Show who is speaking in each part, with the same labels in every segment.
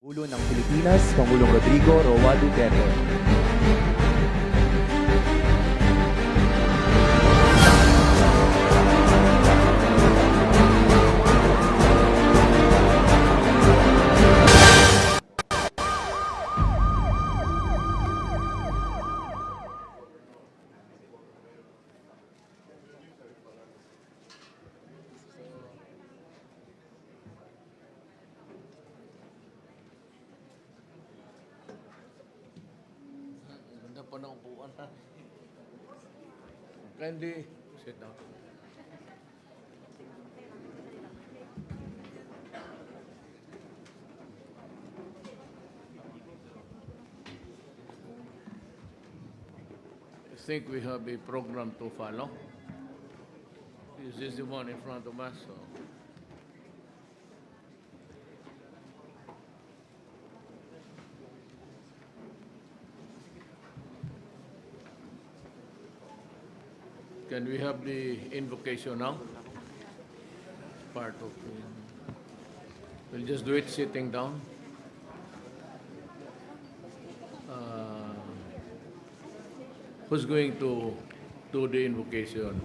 Speaker 1: Ulo ng Pilipinas, Pangulong Rodrigo Roa Duterte.
Speaker 2: Ganda pa ng upuan ha. Kindly sit down. I think we have a program to follow. Is this the one in front of us? Can we have the invocation now? Part of we'll just do it sitting down. Who's going to do the invocation?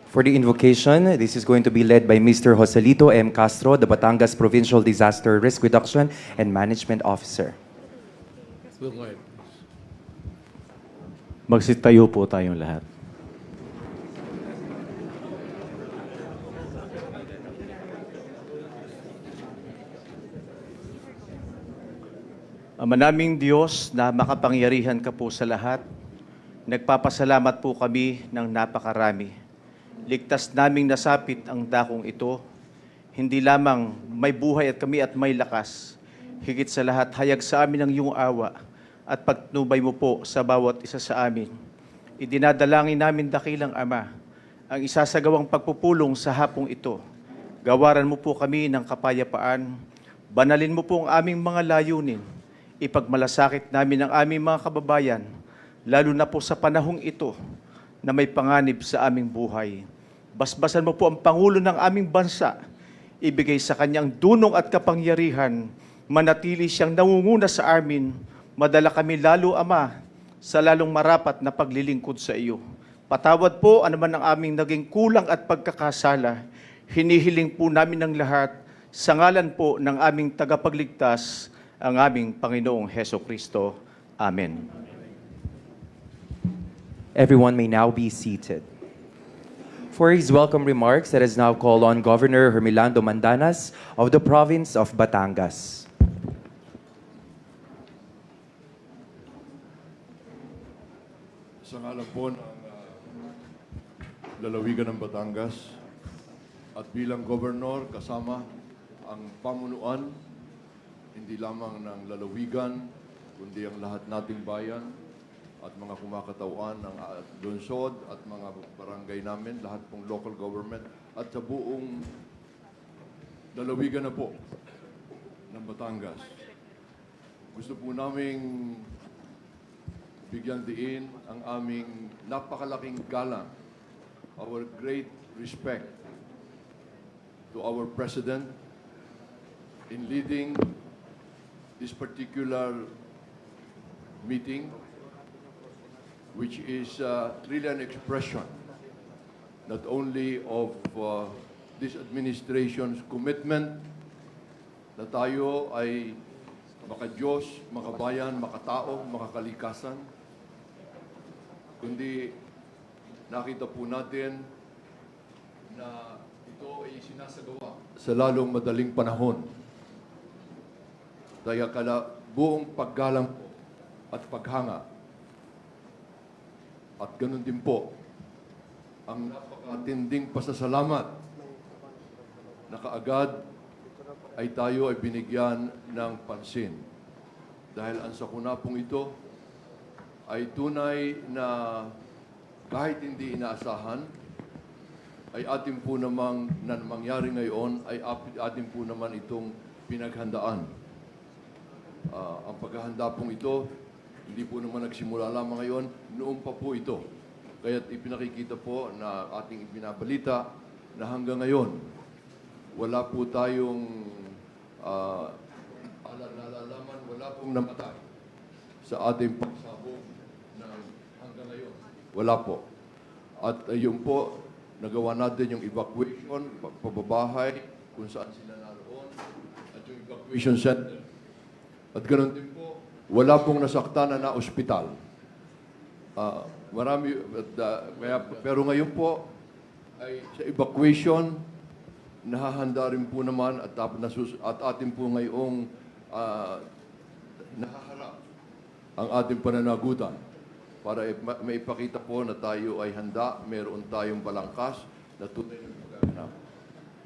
Speaker 1: For the invocation, this is going to be led by Mr. Joselito M. Castro, the Batangas Provincial Disaster Risk Reduction and Management Officer.
Speaker 2: Go ahead.
Speaker 3: Magsitayo po tayong lahat. Ama naming Diyos na makapangyarihan ka po sa lahat, nagpapasalamat po kami ng napakarami. Ligtas naming nasapit ang dakong ito, hindi lamang may buhay at kami at may lakas, higit sa lahat hayag sa amin ang iyong awa at pagtubay mo po sa bawat isa sa amin. Idinadalangin namin dakilang Ama, ang isasagawang pagpupulong sa hapong ito. Gawaran mo po kami ng kapayapaan, banalin mo po ang aming mga layunin, ipagmalasakit namin ang aming mga kababayan, lalo na po sa panahong ito na may panganib sa aming buhay. Basbasan mo po ang Pangulo ng aming bansa, ibigay sa kanyang dunong at kapangyarihan, manatili siyang nangunguna sa amin, madala kami lalo, Ama, sa lalong marapat na paglilingkod sa iyo. Patawad po anuman ang aming naging kulang at pagkakasala. Hinihiling po namin ng lahat sa ngalan po ng aming tagapagligtas, ang aming Panginoong Heso Kristo. Amen.
Speaker 1: Everyone may now be seated. For his welcome remarks, let us now call on Governor Hermelando Mandanas of the province of Batangas.
Speaker 4: Sa ngalan po ng lalawigan ng Batangas at bilang gobernador kasama ang pamunuan, hindi lamang ng lalawigan, kundi ang lahat nating bayan at mga kumakatauan ng lungsod at mga barangay namin, lahat pong local government at sa buong lalawigan na po ng Batangas. Gusto po naming bigyan diin ang aming napakalaking galang, our great respect to our President in leading this particular meeting, which is really an expression not only of this administration's commitment na tayo ay maka-Diyos, makabayan, makatao, makakalikasan, kundi nakita po natin na ito ay sinasagawa sa lalong madaling panahon. Kaya buong paggalang at paghanga at ganun din po ang napakatinding pasasalamat na kaagad ay tayo ay binigyan ng pansin. Dahil ang sakuna pong ito ay tunay na kahit hindi inaasahan, ay atin po namang na mangyari ngayon ay atin po naman itong pinaghandaan. Ang paghahanda pong ito, hindi po naman nagsimula lamang ngayon, noon pa po ito. Kaya't ipinakikita po na ating ibinabalita na hanggang ngayon, wala po tayong nalalaman, wala pong namatay sa ating pagsabog ng hanggang ngayon. Wala po. At yun po, nagawa natin yung evacuation, pagpababahay, kung saan sila naroon, at yung evacuation center. At ganoon din po, wala pong nasaktan na ospital. Pero ngayon po, ay sa evacuation, nahahanda rin po naman at atin po ngayong nahaharap ang ating pananagutan para maipakita po na tayo ay handa, meron tayong balangkas na tunay na pagkakanap.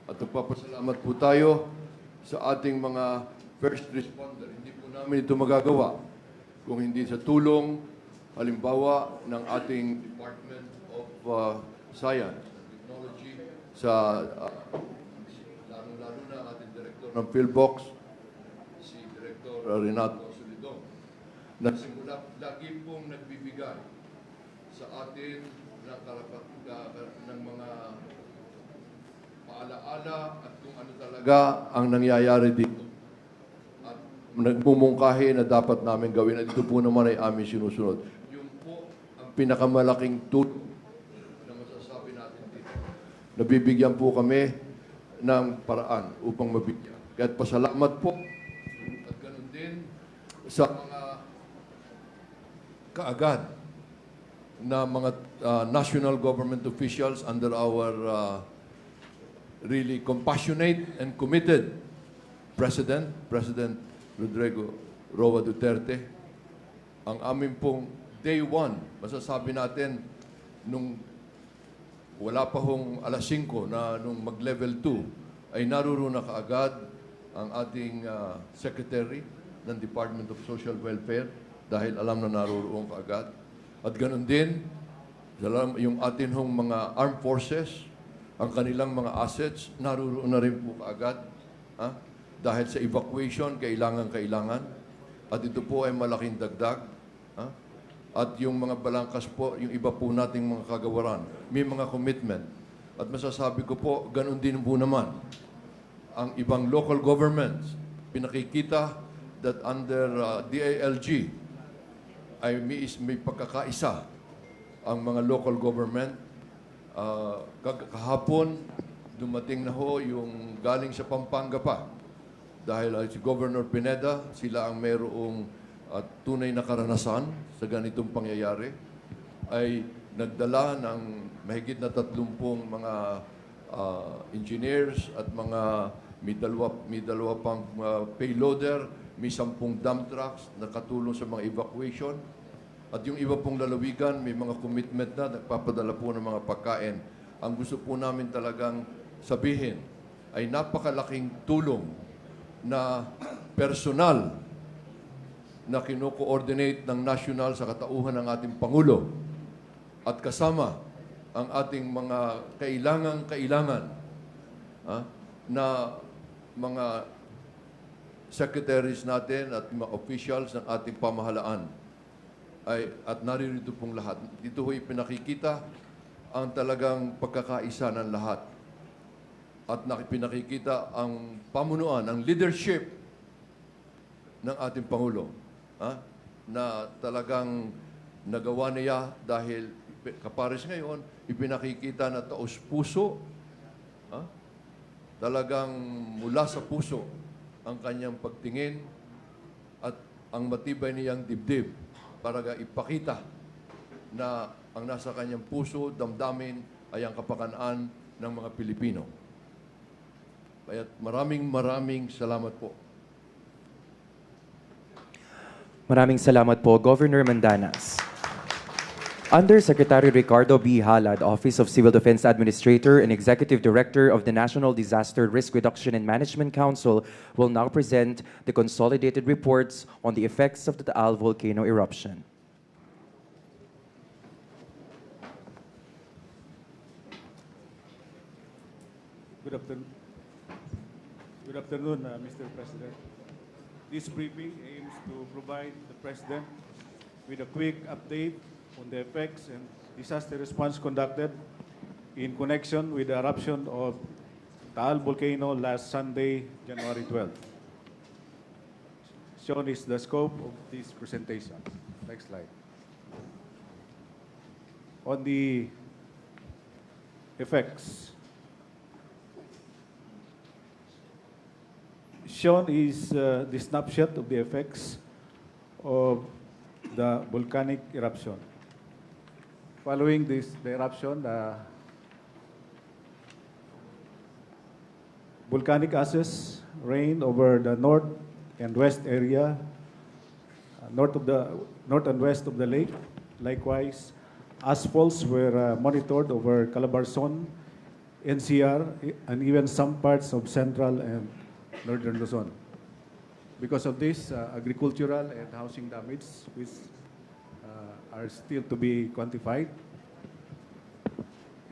Speaker 4: At nagpapasalamat po tayo sa ating mga first responder. Hindi po namin ito magagawa kung hindi sa tulong, halimbawa, ng ating Department of Science and Technology, sa lalong-lalo na ating Director ng PhilBox, si Director Renato Solidon, na simula lagi pong nagbibigay sa atin ng mga paalaala at kung ano talaga ang nangyayari dito. At nagmumungkahi na dapat namin gawin at ito po naman ay aming sinusunod. Yung po ang pinakamalaking tulong na masasabi natin dito. Nabibigyan po kami ng paraan upang mabigyan. Kaya't pasalamat po at ganun din sa mga kaagad na mga national government officials under our really compassionate and committed President Rodrigo Roa Duterte. Ang amin pong day one, masasabi natin, nung wala pa hong alas 5 na nung mag-level 2, ay naroon na kaagad ang ating Secretary ng Department of Social Welfare dahil alam na naroon kaagad. At ganoon din, yung atin hong mga armed forces, ang kanilang mga assets, naroon na rin po kaagad. Dahil sa evacuation, kailangan. At ito po ay malaking dagdag. At yung mga balangkas po, yung iba po nating mga kagawaran, may mga commitment. At masasabi ko po, ganoon din po naman. Ang ibang local governments, pinakikita that under DILG, ay may pagkakaisa ang mga local government. Kahapon, dumating na ho yung galing sa Pampanga pa. Dahil si Governor Pineda, sila ang mayroong tunay na karanasan sa ganitong pangyayari, ay nagdala ng mahigit na 30 mga engineers at mga may dalawa pang payloader, may 10 dump trucks na katulong sa mga evacuation. At yung iba pong lalawigan, may mga commitment na, nagpapadala po ng mga pagkain. Ang gusto po namin talagang sabihin ay napakalaking tulong na personal na kino-coordinate ng national sa katauhan ng ating Pangulo at kasama ang ating mga kailangan na mga secretaries natin at mga officials ng ating pamahalaan at naririto pong lahat. Dito ho'y pinakikita ang talagang pagkakaisa ng lahat at pinakikita ang pamunuan, ang leadership ng ating Pangulo na talagang nagawa niya dahil kapares ngayon, ipinakikita na taos-puso, talagang mula sa puso ang kanyang pagtingin at ang matibay niyang dibdib para ipakita na ang nasa kanyang puso, damdamin ay ang kapakanan ng mga Pilipino. Kaya maraming salamat po.
Speaker 1: Maraming salamat po, Governor Mandanas. Undersecretary Ricardo B. Halad, Office of Civil Defense Administrator and Executive Director of the National Disaster Risk Reduction and Management Council, will now present the consolidated reports on the effects of the Taal volcano eruption.
Speaker 5: Good afternoon, Mr. President. This briefing aims to provide the President with a quick update on the effects and disaster response conducted in connection with the eruption of Taal volcano last Sunday, January 12. shown is the scope of this presentation. Next slide. On the effects, shown is the snapshot of the effects of the volcanic eruption. Following the eruption, volcanic ashes rained over the north and west area, north and west of the lake. Likewise, asphalts were monitored over Calabarzon, NCR, and even some parts of central and northern Luzon. Because of this, agricultural and housing damage, which are still to be quantified.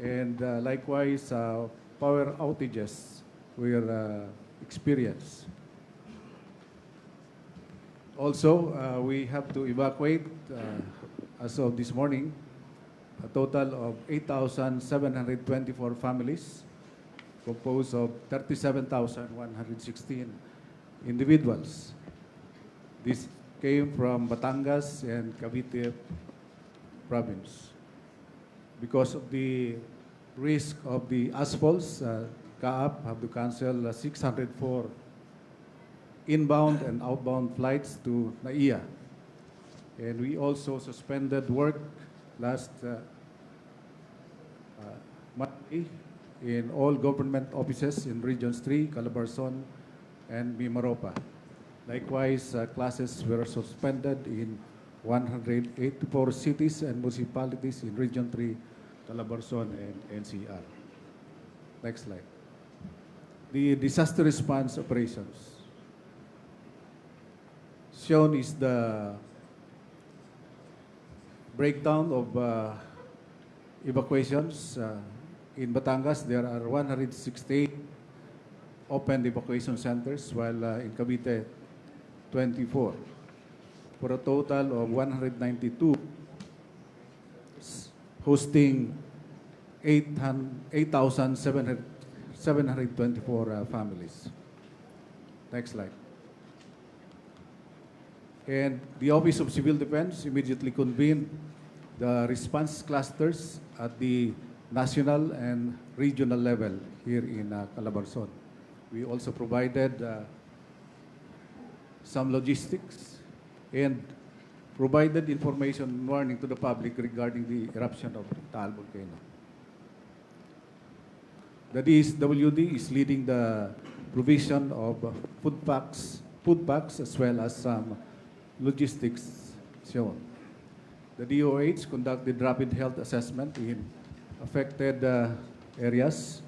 Speaker 5: And likewise, power outages were experienced. Also, we have to evacuate, as of this morning, a total of 8,724 families, composed of 37,116 individuals. This came from Batangas and Cavite province. Because of the risk of the asphalts, CAAP have to cancel 604 inbound and outbound flights to NAIA. And we also suspended work last Monday in all government offices in Regions 3, Calabarzon, and Mimaropa. Likewise, classes were suspended in 184 cities and municipalities in Region 3, Calabarzon, and NCR. Next slide. The disaster response operations. Shown is the breakdown of evacuations. In Batangas, there are 168 open evacuation centers, while in Cavite, 24, for a total of 192, hosting 8,724 families. Next slide. And the Office of Civil Defense immediately convened the response clusters at the national and regional level here in Calabarzon. We also provided some logistics and provided information and warning to the public regarding the eruption of Taal volcano. The DSWD is leading the provision of food packs as well as some logistics shown. The DOH conducted rapid health assessment in affected areas,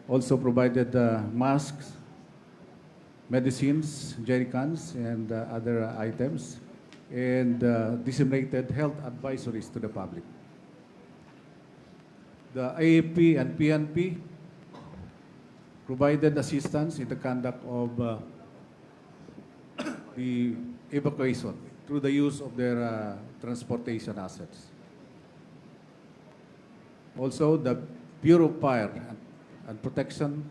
Speaker 5: also provided masks, medicines, jerrycans, and other items, and disseminated health advisories to the public. The AAP and PNP provided assistance in the conduct of the evacuation through the use of their transportation assets. Also, the Bureau of Fire and Protection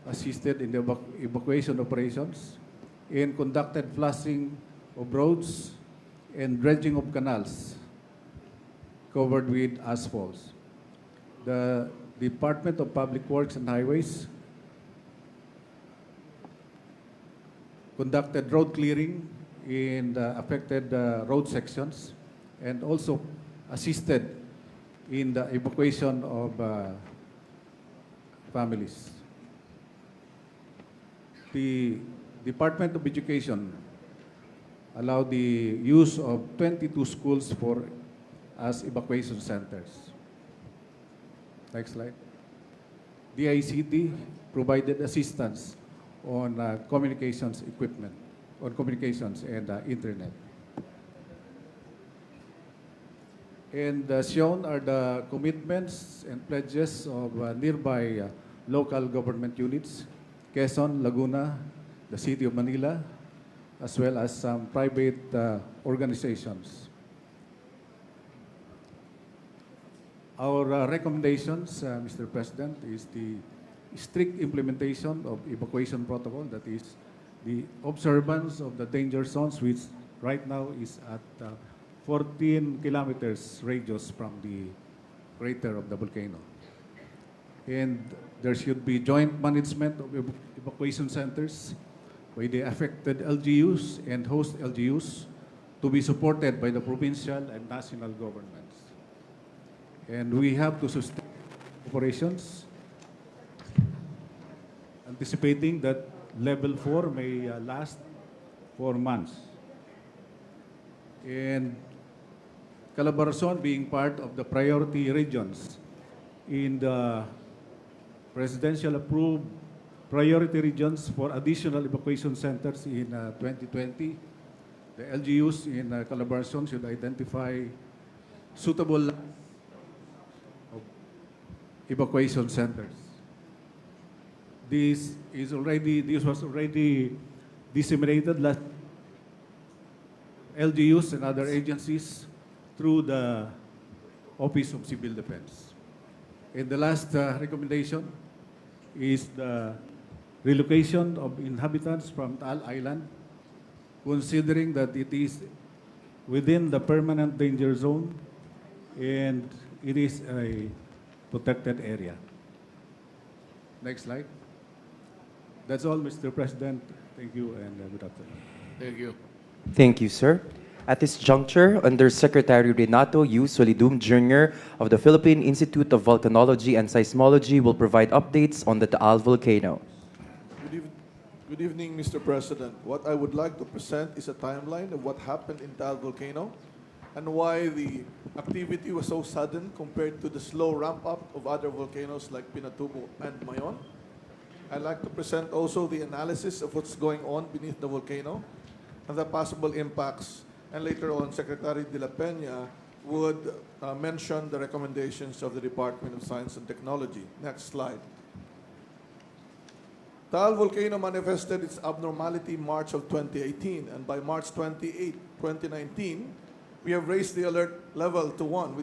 Speaker 5: assisted in the evacuation operations and conducted flushing of roads and dredging of canals covered with asphalts. The Department of Public Works and Highways conducted road clearing in the affected road sections and also assisted in the evacuation of families. The Department of Education allowed the use of 22 schools as evacuation centers. Next slide. The ICT provided assistance on communications equipment, on communications and internet. And shown are the commitments and pledges of nearby local government units, Quezon, Laguna, the City of Manila, as well as some private organizations. Our recommendations, Mr. President, is the strict implementation of evacuation protocol, that is the observance of the danger zones, which right now is at 14 kilometers radius from the crater of the volcano. And there should be joint management of evacuation centers by the affected LGUs and host LGUs to be supported by the provincial and national governments. And we have to sustain operations, anticipating that level 4 may last 4 months. And Calabarzon being part of the priority regions in the presidential approved priority regions for additional evacuation centers in 2020. The LGUs in Calabarzon should identify suitable evacuation centers. This was already disseminated last LGUs and other agencies through the Office of Civil Defense. And the last recommendation is the relocation of inhabitants from Taal Island, considering that it is within the permanent danger zone and it is a protected area. Next slide. That's all, Mr. President. Thank you and good afternoon.
Speaker 2: Thank you.
Speaker 1: Thank you, sir. At this juncture, Undersecretary Renato U. Solidum Jr. of the Philippine Institute of Volcanology and Seismology will provide updates on the Taal volcano.
Speaker 6: Good evening, Mr. President. What I would like to present is a timeline of what happened in Taal volcano and why the activity was so sudden compared to the slow ramp-up of other volcanoes like Pinatubo and Mayon. I'd like to present also the analysis of what's going on beneath the volcano and the possible impacts. And later on, Secretary De La Peña would mention the recommendations of the Department of Science and Technology. Next slide. Taal volcano manifested its abnormality March of 2018, and by March 28, 2019, we have raised the alert level to 1,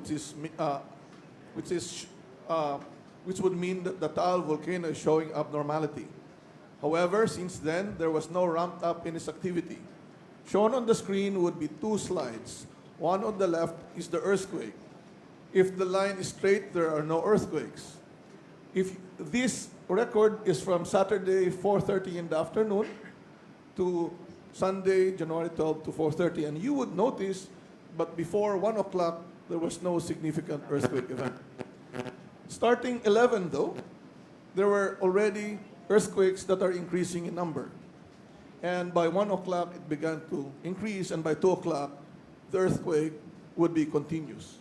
Speaker 6: which would mean that the Taal volcano is showing abnormality. However, since then, there was no ramped up in its activity. Shown on the screen would be 2 slides. One on the left is the earthquake. If the line is straight, there are no earthquakes. If this record is from Saturday 4:30 in the afternoon to Sunday, January 12 to 4:30, and you would notice, but before 1 o'clock, there was no significant earthquake event. Starting 11 though, there were already earthquakes that are increasing in number. And by 1 o'clock, it began to increase, and by 2 o'clock, the earthquake would be continuous.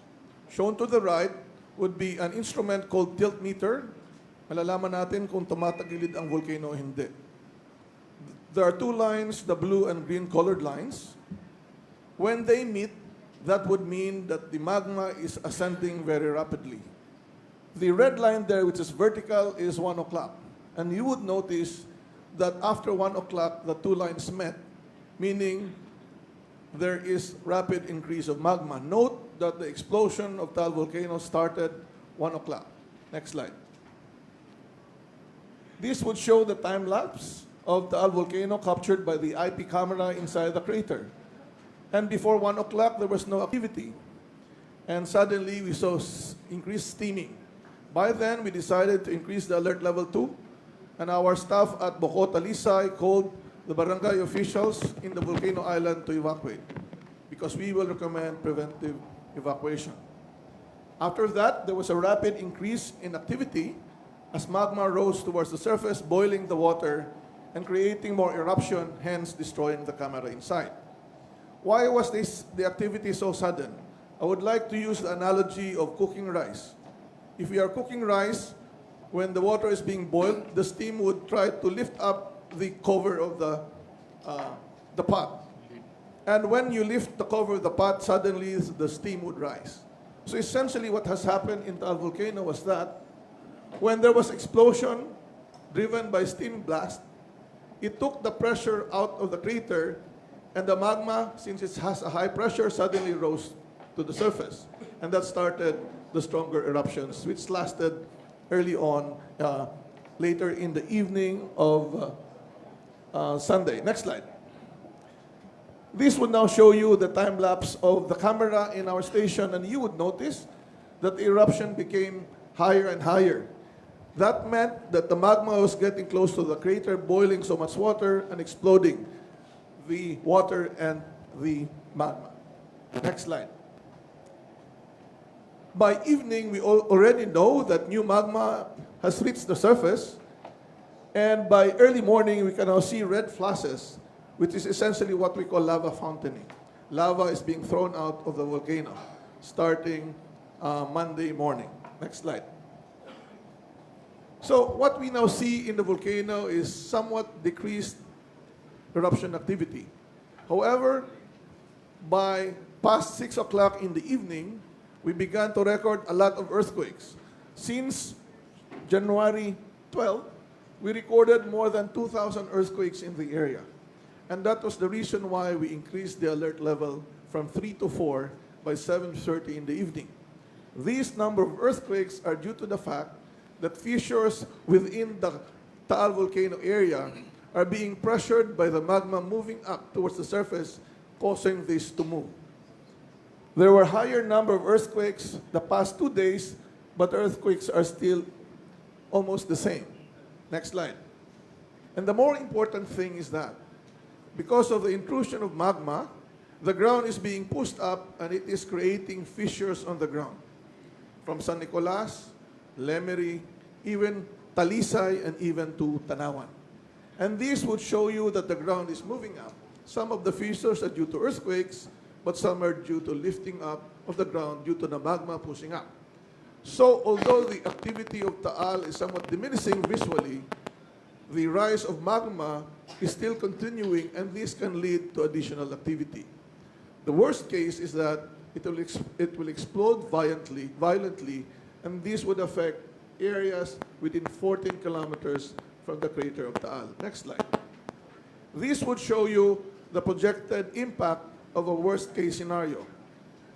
Speaker 6: Shown to the right would be an instrument called tilt meter. Malalaman natin kung tumatagilid ang volcano o hindi. There are 2 lines, the blue and green colored lines. When they meet, that would mean that the magma is ascending very rapidly. The red line there, which is vertical, is 1 o'clock. And you would notice that after 1 o'clock, the 2 lines met, meaning there is rapid increase of magma. Note that the explosion of Taal volcano started 1 o'clock. Next slide. This would show the time lapse of Taal volcano captured by the IP camera inside the crater. And before 1 o'clock, there was no activity. And suddenly, we saw increased steaming. By then, we decided to increase the alert level 2, and our staff at Bocota Lisay called the barangay officials in the volcano island to evacuate, because we will recommend preventive evacuation. After that, there was a rapid increase in activity as magma rose towards the surface, boiling the water and creating more eruption, hence destroying the camera inside. Why was the activity so sudden? I would like to use the analogy of cooking rice. If we are cooking rice, when the water is being boiled, the steam would try to lift up the cover of the pot. And when you lift the cover of the pot, suddenly the steam would rise. So essentially what has happened in Taal volcano was that when there was explosion driven by steam blast, it took the pressure out of the crater, and the magma, since it has a high pressure, suddenly rose to the surface. And that started the stronger eruptions, which lasted early on, later in the evening of Sunday. Next slide. This would now show you the time lapse of the camera in our station, and you would notice that the eruption became higher and higher. That meant that the magma was getting close to the crater, boiling so much water and exploding the water and the magma. Next slide. By evening, we already know that new magma has reached the surface, and by early morning, we can now see red flashes, which is essentially what we call lava fountaining. Lava is being thrown out of the volcano starting Monday morning. Next slide. So what we now see in the volcano is somewhat decreased eruption activity. However, by past 6 o'clock in the evening, we began to record a lot of earthquakes. Since January 12, we recorded more than 2,000 earthquakes in the area. And that was the reason why we increased the alert level from 3 to 4 by 7:30 in the evening. These number of earthquakes are due to the fact that fissures within the Taal volcano area are being pressured by the magma moving up towards the surface, causing this to move. There were higher number of earthquakes the past 2 days, but earthquakes are still almost the same. Next slide. And the more important thing is that because of the intrusion of magma, the ground is being pushed up and it is creating fissures on the ground. From San Nicolas, Lemery, even Talisay, and even to Tanawan. And this would show you that the ground is moving up. Some of the fissures are due to earthquakes, but some are due to lifting up of the ground due to the magma pushing up. So although the activity of Taal is somewhat diminishing visually, the rise of magma is still continuing, and this can lead to additional activity. The worst case is that it will explode violently, and this would affect areas within 14 kilometers from the crater of Taal. Next slide. This would show you the projected impact of a worst-case scenario.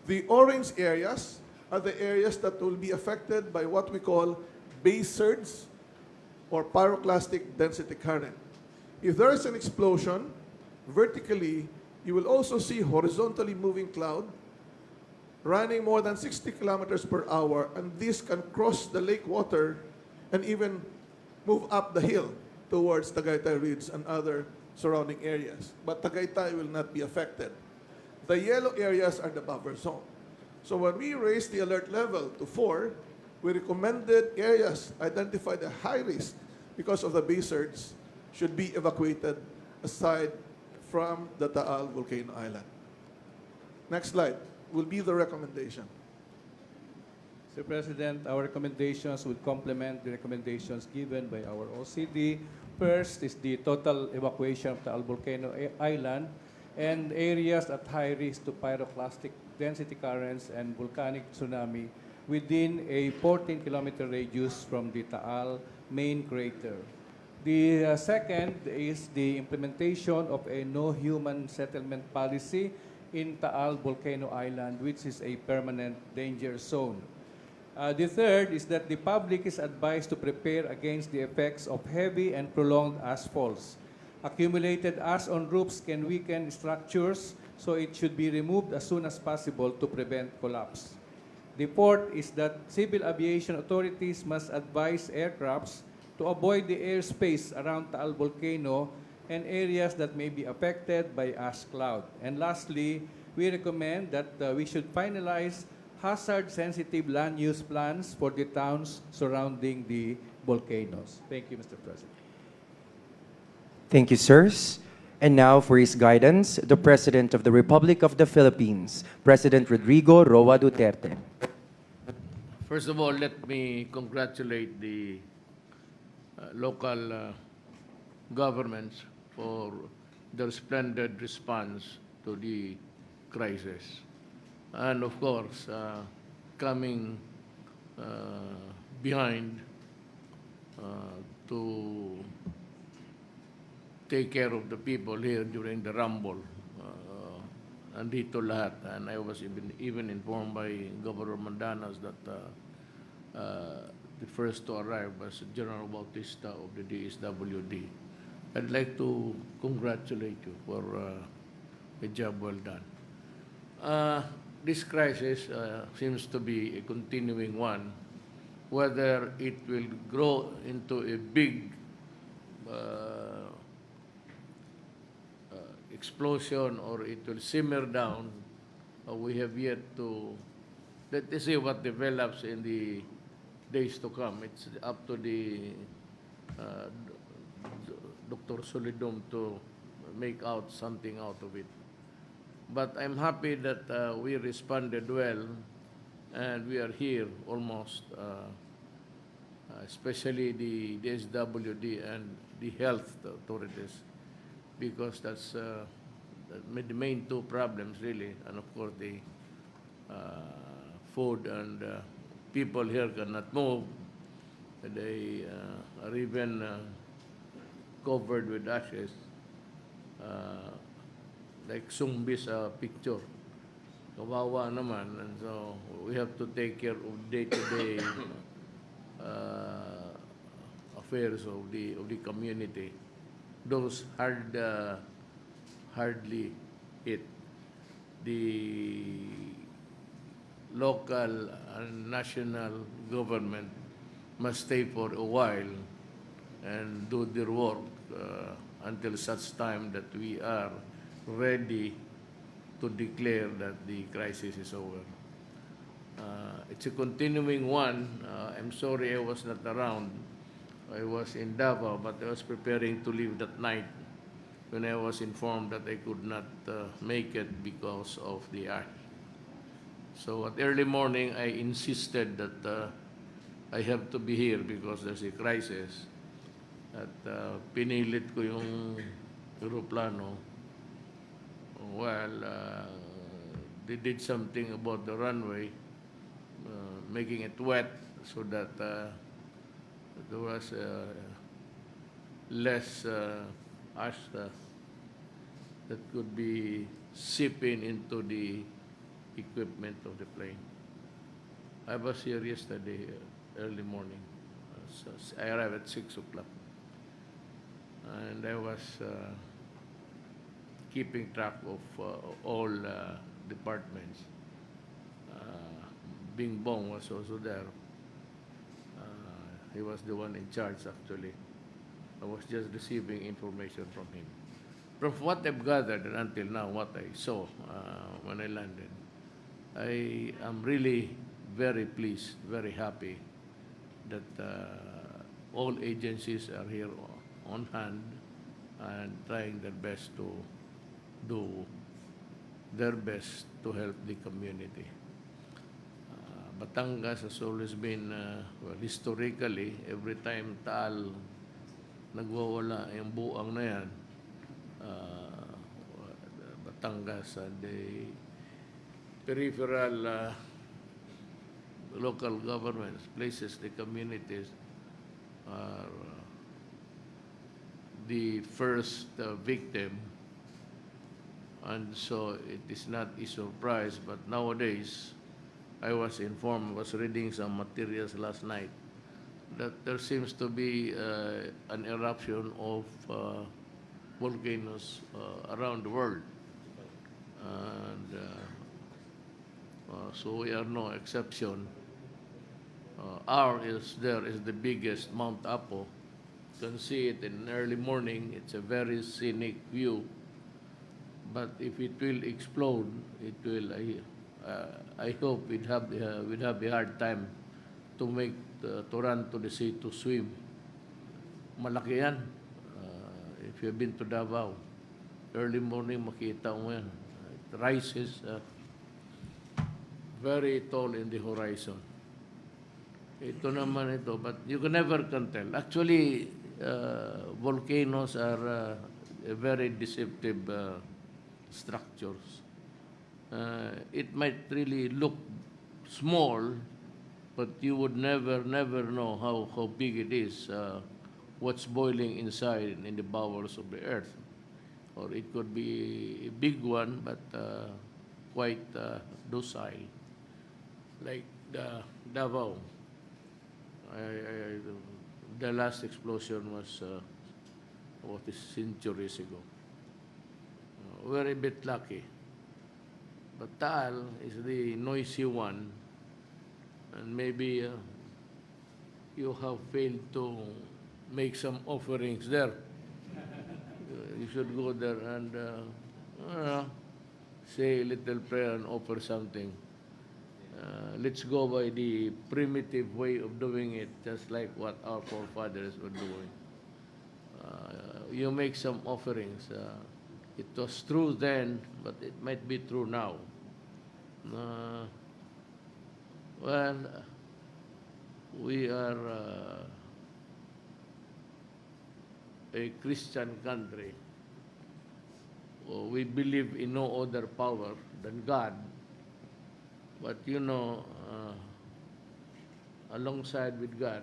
Speaker 6: The orange areas are the areas that will be affected by what we call base surge or pyroclastic density current. If there is an explosion, vertically, you will also see horizontally moving cloud running more than 60 kilometers per hour, and this can cross the lake water and even move up the hill towards Tagaytay Ridge and other surrounding areas. But Tagaytay will not be affected. The yellow areas are the buffer zone. So when we raised the alert level to 4, we recommended areas identified at high risk because of the base surge should be evacuated aside from the Taal volcano island. Next slide will be the recommendation.
Speaker 7: Mr. President, our recommendations would complement the recommendations given by our OCD. First is the total evacuation of Taal volcano island and areas at high risk to pyroclastic density currents and volcanic tsunami within a 14-kilometer radius from the Taal main crater. The second is the implementation of a no human settlement policy in Taal volcano island, which is a permanent danger zone. The third is that the public is advised to prepare against the effects of heavy and prolonged ashfalls. Accumulated ash on roofs can weaken structures, so it should be removed as soon as possible to prevent collapse. The fourth is that civil aviation authorities must advise aircrafts to avoid the airspace around Taal volcano and areas that may be affected by ash cloud. And lastly, we recommend that we should finalize hazard-sensitive land use plans for the towns surrounding the volcanoes. Thank you, Mr. President.
Speaker 1: Thank you, sirs. And now for his guidance, the President of the Republic of the Philippines, President Rodrigo Roa Duterte.
Speaker 2: First of all, let me congratulate the local governments for their splendid response to the crisis. And of course, coming behind to take care of the people here during the rumble. Andito lahat. And I was even informed by Governor Mandanas that the first to arrive was General Bautista of the DSWD. I'd like to congratulate you for a job well done. This crisis seems to be a continuing one. Whether it will grow into a big explosion or it will simmer down, we have yet to let us see what develops in the days to come. It's up to the uh, Dr. Solidum to make out something out of it. But I'm happy that we responded well, and we are here almost, especially the SWD and the health authorities, because that's the main two problems really, and of course the food and people here cannot move. They are even covered with ashes, like zombies picture. Kawawa naman, and so we have to take care of day-to-day affairs of the community. Those hardly hit. The local and national government must stay for a while and do their work until such time that we are ready to declare that the crisis is over. It's a continuing one. I'm sorry I was not around. I was in Davao, but I was preparing to leave that night when I was informed that I could not make it because of the ash. So at early morning, I insisted that I have to be here because there's a crisis. At pinilit ko yung aeroplano. Well, they did something about the runway, making it wet so that there was less ash that could be seeping into the equipment of the plane. I was here yesterday, early morning. So I arrived at 6 o'clock. And I was keeping track of all departments. Bing Bong was also there. He was the one in charge, actually. I was just receiving information from him. From what I've gathered and until now, what I saw when I landed, I am really very pleased, very happy that all agencies are here on hand and trying their best to do their best to help the community. Batangas has always been, well, historically, every time Taal nagwawala yung buang na yan, Batangas and the peripheral local governments, places, the communities are the first victim. And so it is not a surprise, but nowadays, I was informed, I was reading some materials last night, that there seems to be an eruption of volcanoes around the world. And so we are no exception. Ours is the biggest, Mount Apo. You can see it in early morning. It's a very scenic view. But if it will explode, it will. I hope we'd have a hard time to make to run to the sea to swim. Malaki yan. If you've been to Davao, early morning makita mo yan. It rises very tall in the horizon. Ito naman ito, but you can never can tell. Actually, volcanoes are a very deceptive structures. It might really look small, but you would never know how big it is, what's boiling inside in the bowels of the earth. Or it could be a big one, but quite docile, like the Davao. The last explosion was what is centuries ago. We're a bit lucky. But Taal is the noisy one, and maybe you have failed to make some offerings there. You should go there and say a little prayer and offer something. Let's go by the primitive way of doing it, just like what our forefathers were doing. You make some offerings. It was true then, but it might be true now. Well, we are a Christian country. We believe in no other power than God. But you know, alongside with God,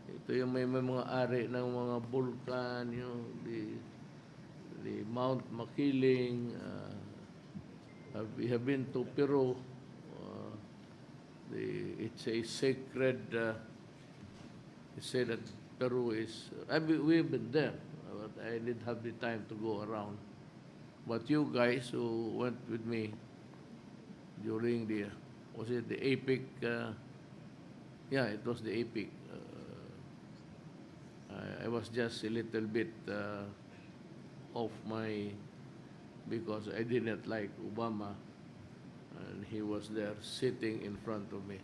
Speaker 2: ito yung may mga ari ng mga bulkan, yung the Mount Makiling. We have been to Peru. It's a sacred. They say that Peru is. We've been there, but I didn't have the time to go around. But you guys who went with me during the, was it the epic? Yeah, it was the epic. I was just a little bit off my, because I didn't like Obama, and he was there sitting in front of me.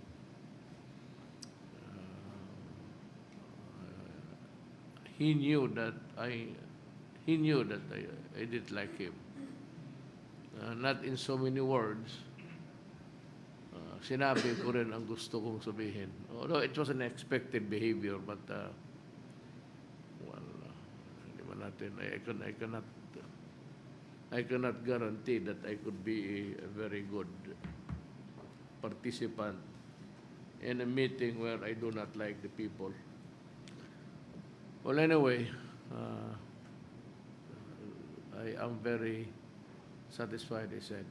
Speaker 2: He knew that I didn't like him. Not in so many words. Sinabi ko rin ang gusto kong sabihin. Although it was an expected behavior, but hindi ba natin, I cannot guarantee that I could be a very good participant in a meeting where I do not like the people. Well, anyway, I am very satisfied, I said,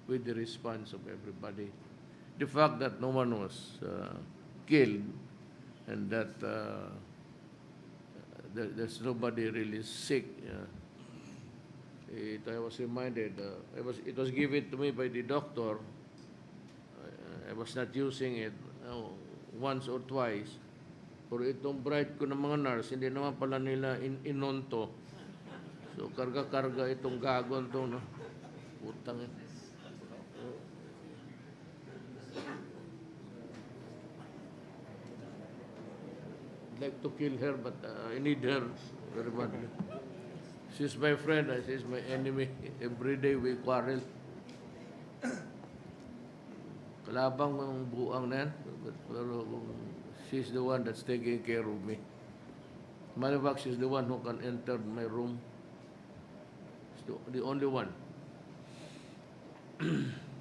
Speaker 2: with the response of everybody. The fact that no one was killed and that there's nobody really sick. I was reminded, it was given to me by the doctor. I was not using it once or twice. Pero itong bright ko ng mga nurse, hindi naman pala nila inonto. So, karga-karga itong gagon to, no? Putang ito. I'd like to kill her, but I need her very badly. She's my friend, she's my enemy. Every day we quarrel. Kalabang ng buang na yan. Pero she's the one that's taking care of me. Matter of fact, she's the one who can enter my room. She's the only one.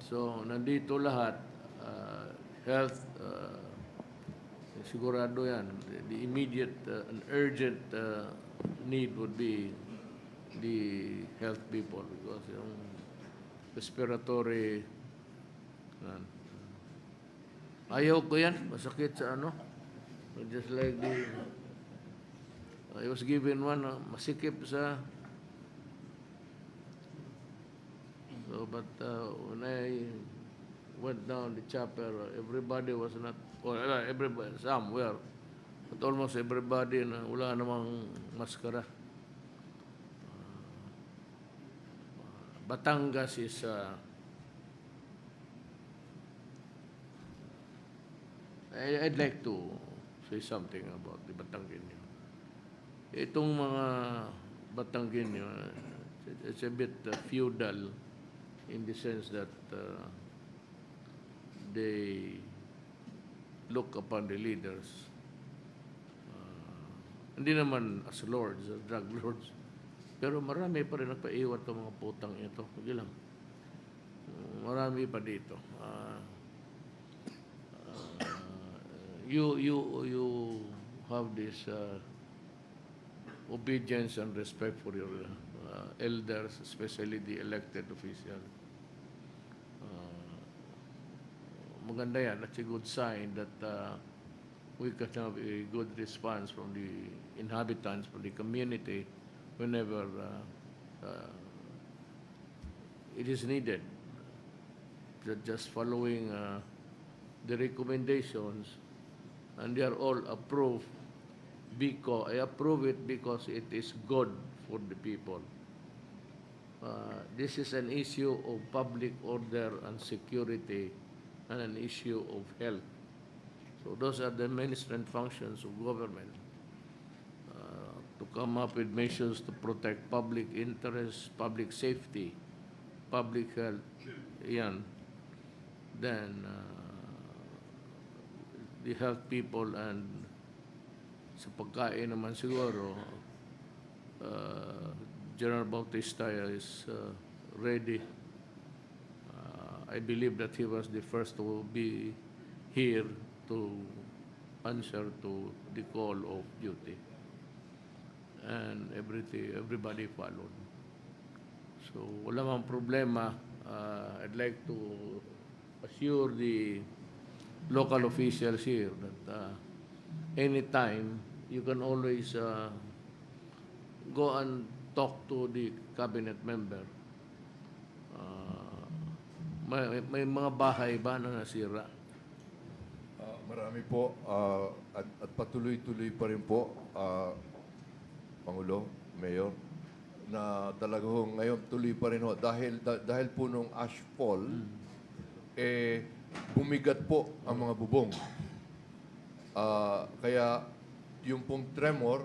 Speaker 2: So, nandito lahat. Health, sigurado yan. The immediate and urgent need would be the health people because yung respiratory ayaw ko yan, masakit sa ano, just like I was given one masikip sa so but when I went down the chapel, everybody was not, or everybody, some were, but almost everybody na wala namang maskara. Batangas is I'd like to say something about the Batangueño. Itong mga Batangueño, it's a bit feudal in the sense that they look upon the leaders hindi naman as lords, as drug lords. Pero marami pa rin nagpaiwat ng mga putang ito. Hindi lang. Marami pa dito. You have this obedience and respect for your elders, especially the elected officials. Maganda yan. That's a good sign that we can have a good response from the inhabitants, from the community, whenever it is needed. Just following the recommendations, and they are all approved because I approve it because it is good for the people. This is an issue of public order and security and an issue of health. So those are the main strength functions of government, to come up with measures to protect public interest, public safety, public health. Yan. Then the health people, and sa pagkain naman siguro, General Bautista is ready. I believe that he was the first to be here to answer to the call of duty. And everybody followed. So wala mang problema. I'd like to assure the local officials here that anytime you can always go and talk to the cabinet member. May mga bahay ba na nasira?
Speaker 4: Marami po at patuloy-tuloy pa rin po, Pangulo, Mayor, na talagang ngayon tuloy pa rin ho. Dahil po nung ashfall, bumigat po ang mga bubong. Kaya yung pong tremor,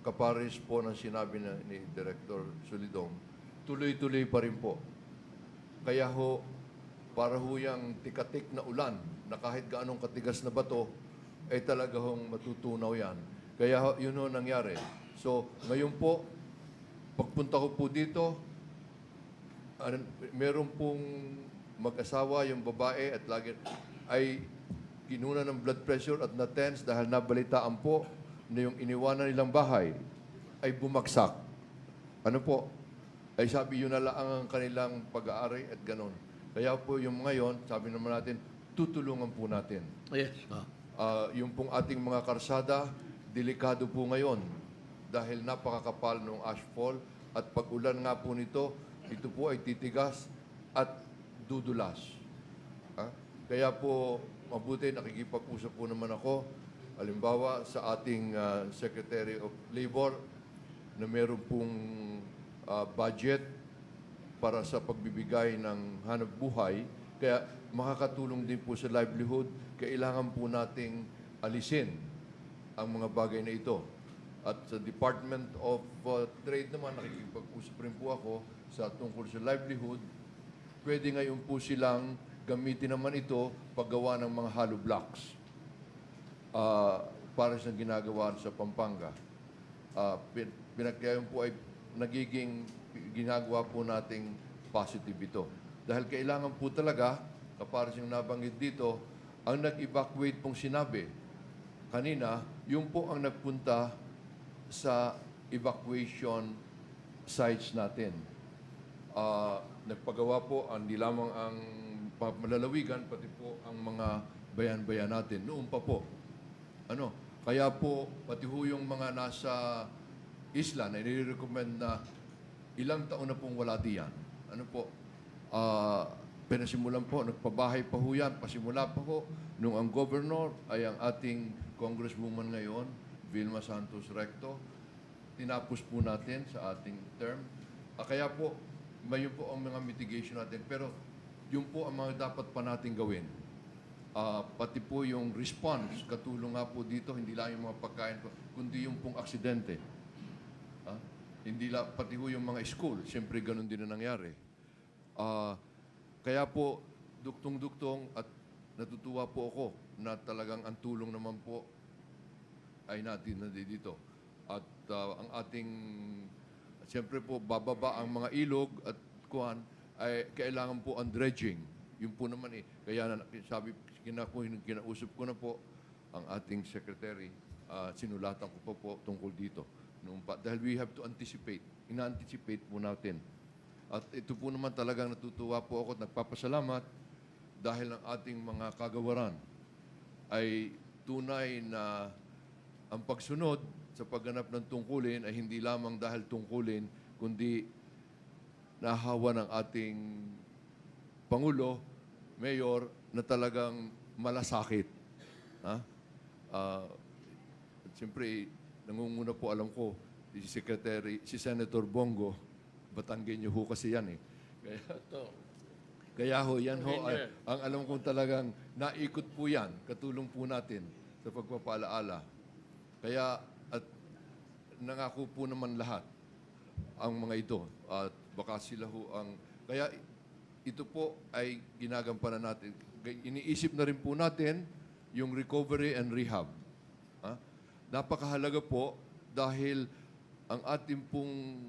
Speaker 4: kapares po ng sinabi ni Director Solidong, tuloy-tuloy pa rin po. Kaya ho, para ho yung tikatik na ulan, na kahit gaanong katigas na bato, ay talaga hong matutunaw yan. Kaya ho, yun ho nangyari. So, ngayon po, pagpunta ko po dito, meron pong mag-asawa, yung babae, at lagi ay kinuna ng blood pressure at na-tense dahil nabalitaan po na yung iniwanan nilang bahay ay bumagsak. Ano po? Ay sabi yun na lang ang kanilang pag-aari at ganon. Kaya po yung ngayon, sabi naman natin, tutulungan po natin.
Speaker 2: Yes.
Speaker 4: Yung pong ating mga karsada, delikado po ngayon dahil napakakapal ng ashfall at pag-ulan nga po nito, ito po ay titigas at dudulas. Kaya po, mabuti, nakikipag-usap po naman ako, halimbawa sa ating Secretary of Labor, na meron pong budget para sa pagbibigay ng hanap buhay. Kaya makakatulong din po sa livelihood. Kailangan po nating alisin ang mga bagay na ito. At sa Department of Trade naman, nakikipag-usap rin po ako sa tungkol sa livelihood. Pwede ngayon po silang gamitin naman ito paggawa ng mga hollow blocks. Para sa ginagawa sa Pampanga. Pinagkayon po ay nagiging ginagawa po nating positive ito. Dahil kailangan po talaga, para siyang nabanggit dito, ang nag-evacuate pong sinabi kanina, yung po ang nagpunta sa evacuation sites natin. Nagpagawa po, hindi lamang ang malalawigan, pati po ang mga bayan-bayan natin. Noon pa po. Kaya po, pati ho yung mga nasa isla na i-recommend na ilang taon na pong wala diyan. Pinasimulan po, nagpabahay pa ho yan, pasimula pa ho, nung ang governor ay ang ating congresswoman ngayon, Vilma Santos Recto. Tinapos po natin sa ating term. Kaya po, mayon po ang mga mitigation natin. Pero yun po ang mga dapat pa natin gawin. Pati po yung response, katulong nga po dito, hindi lang yung mga pagkain, kundi yung pong aksidente. Hindi lang, pati po yung mga school, siyempre ganun din na nangyari. Kaya po, duktong-duktong at natutuwa po ako na talagang ang tulong naman po ay natin dito. At ang ating, siyempre po, bababa ang mga ilog at kuhan, ay kailangan po ang dredging. Yun po naman Kaya sabi, kinausap ko na po ang ating secretary, sinulatan ko po tungkol dito. Dahil we have to anticipate. Ina-anticipate po natin. At ito po naman talagang natutuwa po ako at nagpapasalamat dahil ang ating mga kagawaran ay tunay na ang pagsunod sa pagganap ng tungkulin ay hindi lamang dahil tungkulin, kundi nahawa ng ating Pangulo, Mayor, na talagang malasakit. Ha? At siyempre, nangunguna po, alam ko, si Senator Bongo, Batanggenyo ho kasi yan eh. Kaya ho, yan ho, ang alam kong talagang naikot po yan, katulong po natin sa pagpapaalaala. Kaya, at nangako po naman lahat ang mga ito. At baka sila ho ang... Kaya ito po ay ginagampanan natin. Iniisip na rin po natin yung recovery and rehab. Ha? Napakahalaga po dahil ang ating pong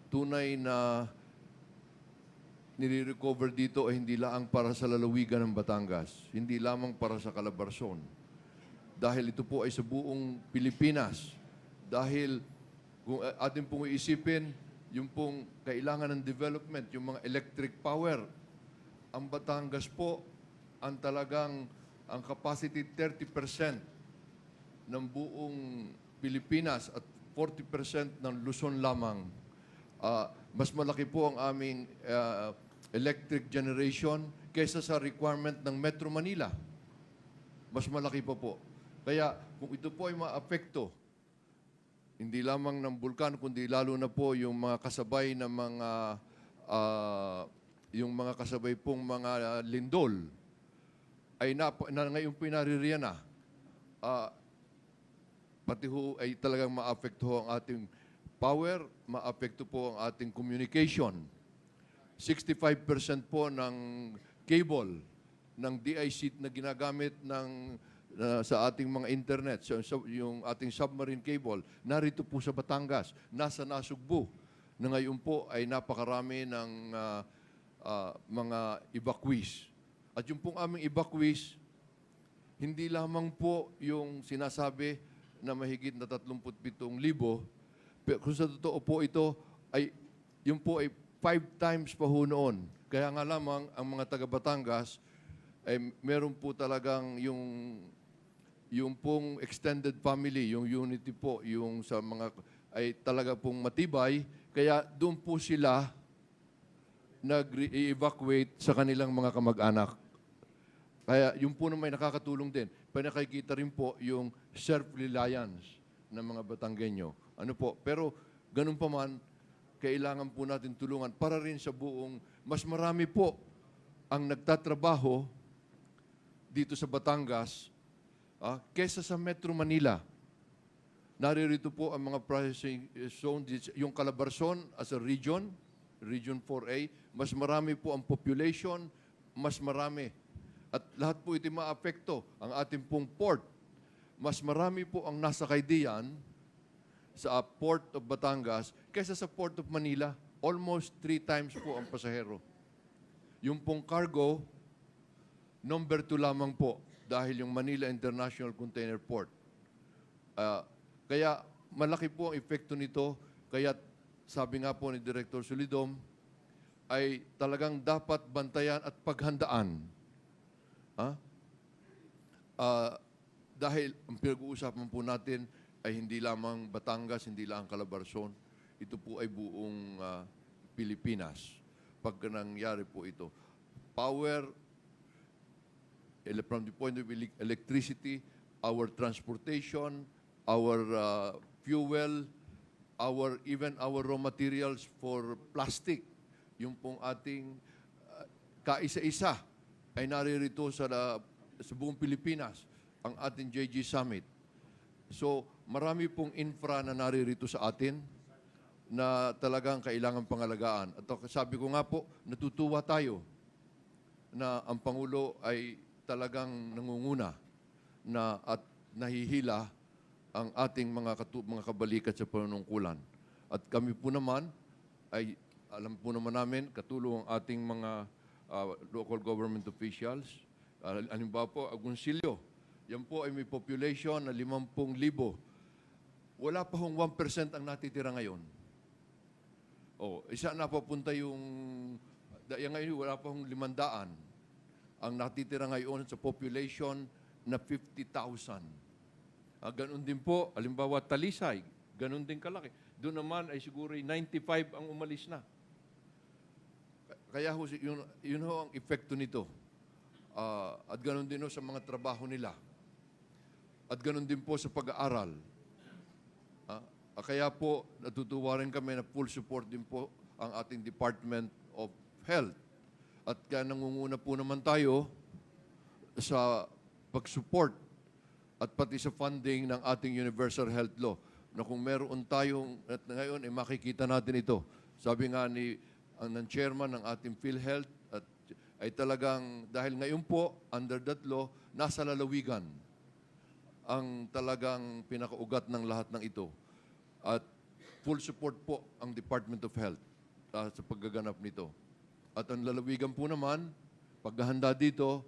Speaker 4: tunay na nire-recover dito ay hindi lang para sa lalawigan ng Batangas, hindi lamang para sa Calabarzon. Dahil ito po ay sa buong Pilipinas. Dahil kung atin pong iisipin, yung pong kailangan ng development, yung mga electric power, ang Batangas po, ang talagang, ang capacity 30% ng buong Pilipinas at 40% ng Luzon lamang. Mas malaki po ang aming electric generation kaysa sa requirement ng Metro Manila. Mas malaki pa po. Kaya kung ito po ay maapekto, hindi lamang ng bulkan, kundi lalo na po yung mga kasabay na mga yung mga kasabay pong mga lindol ay ngayon pinaririyan na. Pati ho ay talagang maapekto ho ang ating power, maapekto po ang ating communication. 65% po ng cable ng DIC na ginagamit sa ating mga internet, yung ating submarine cable, narito po sa Batangas, nasa Nasugbu, na ngayon po ay napakarami ng mga evacuees. At yung pong aming evacuees, hindi lamang po yung sinasabi na mahigit na 37,000, pero kung sa totoo po ito, ay, yung po ay 5 times pa ho noon. Kaya nga lamang ang mga taga Batangas ay meron po talagang yung pong extended family, yung unity po, yung sa mga ay talaga pong matibay, kaya doon po sila nag-evacuate sa kanilang mga kamag-anak. Kaya yung po naman nakakatulong din. Pinakikita rin po yung self-reliance ng mga Batanggenyo. Ano po? Pero ganun pa man, kailangan po natin tulungan para rin sa buong, mas marami po ang nagtatrabaho dito sa Batangas kesa sa Metro Manila. Naririto po ang mga processing zones, yung Calabarzon as a region, Region 4A, mas marami po ang population, mas marami. At lahat po ito maapekto. Ang ating pong port, mas marami po ang nasakay diyan sa Port of Batangas kaysa sa Port of Manila. Almost 3 times po ang pasahero. Yung pong cargo, number 2 lamang po dahil yung Manila International Container Port. Kaya malaki po ang epekto nito. Kaya sabi nga po ni Director Solidom, ay talagang dapat bantayan at paghandaan. Dahil ang pinag-uusapan po natin ay hindi lamang Batangas, hindi lang Calabarzon. Ito po ay buong Pilipinas. Pag nangyari po ito. Power, from the point of electricity, our transportation, our fuel, even our raw materials for plastic, yung pong ating kaisa-isa ay naririto sa buong Pilipinas, ang ating JG Summit. So, marami pong infra na naririto sa atin na talagang kailangan pangalagaan. At sabi ko nga po, natutuwa tayo na ang Pangulo ay talagang nangunguna at nahihila ang ating mga kabalikat sa panunungkulan. At kami po naman ay alam po naman namin, katulong ang ating mga local government officials. Halimbawa po, Agoncillo, yan po ay may population na 50,000. Wala pa hong 1% ang natitira ngayon. Isa napapunta yung ngayon wala pa hong 500. Ang natitira ngayon sa population na 50,000. Ganun din po, halimbawa Talisay, ganun din kalaki. Doon naman ay siguro 95 ang umalis na. Kaya ho, yun ho ang epekto nito. At ganun din ho sa mga trabaho nila. At ganun din po sa pag-aaral. Kaya po, natutuwa rin kami na full support din po ang ating Department of Health. At kaya nangunguna po naman tayo sa pag-support at pati sa funding ng ating Universal Health Law na kung meron tayong, at ngayon, makikita natin ito. Sabi nga ng chairman ng ating PhilHealth, ay talagang, dahil ngayon po, under that law, nasa lalawigan ang talagang pinakaugat ng lahat ng ito. At full support po ang Department of Health sa paggaganap nito. At ang lalawigan po naman, paghahanda dito,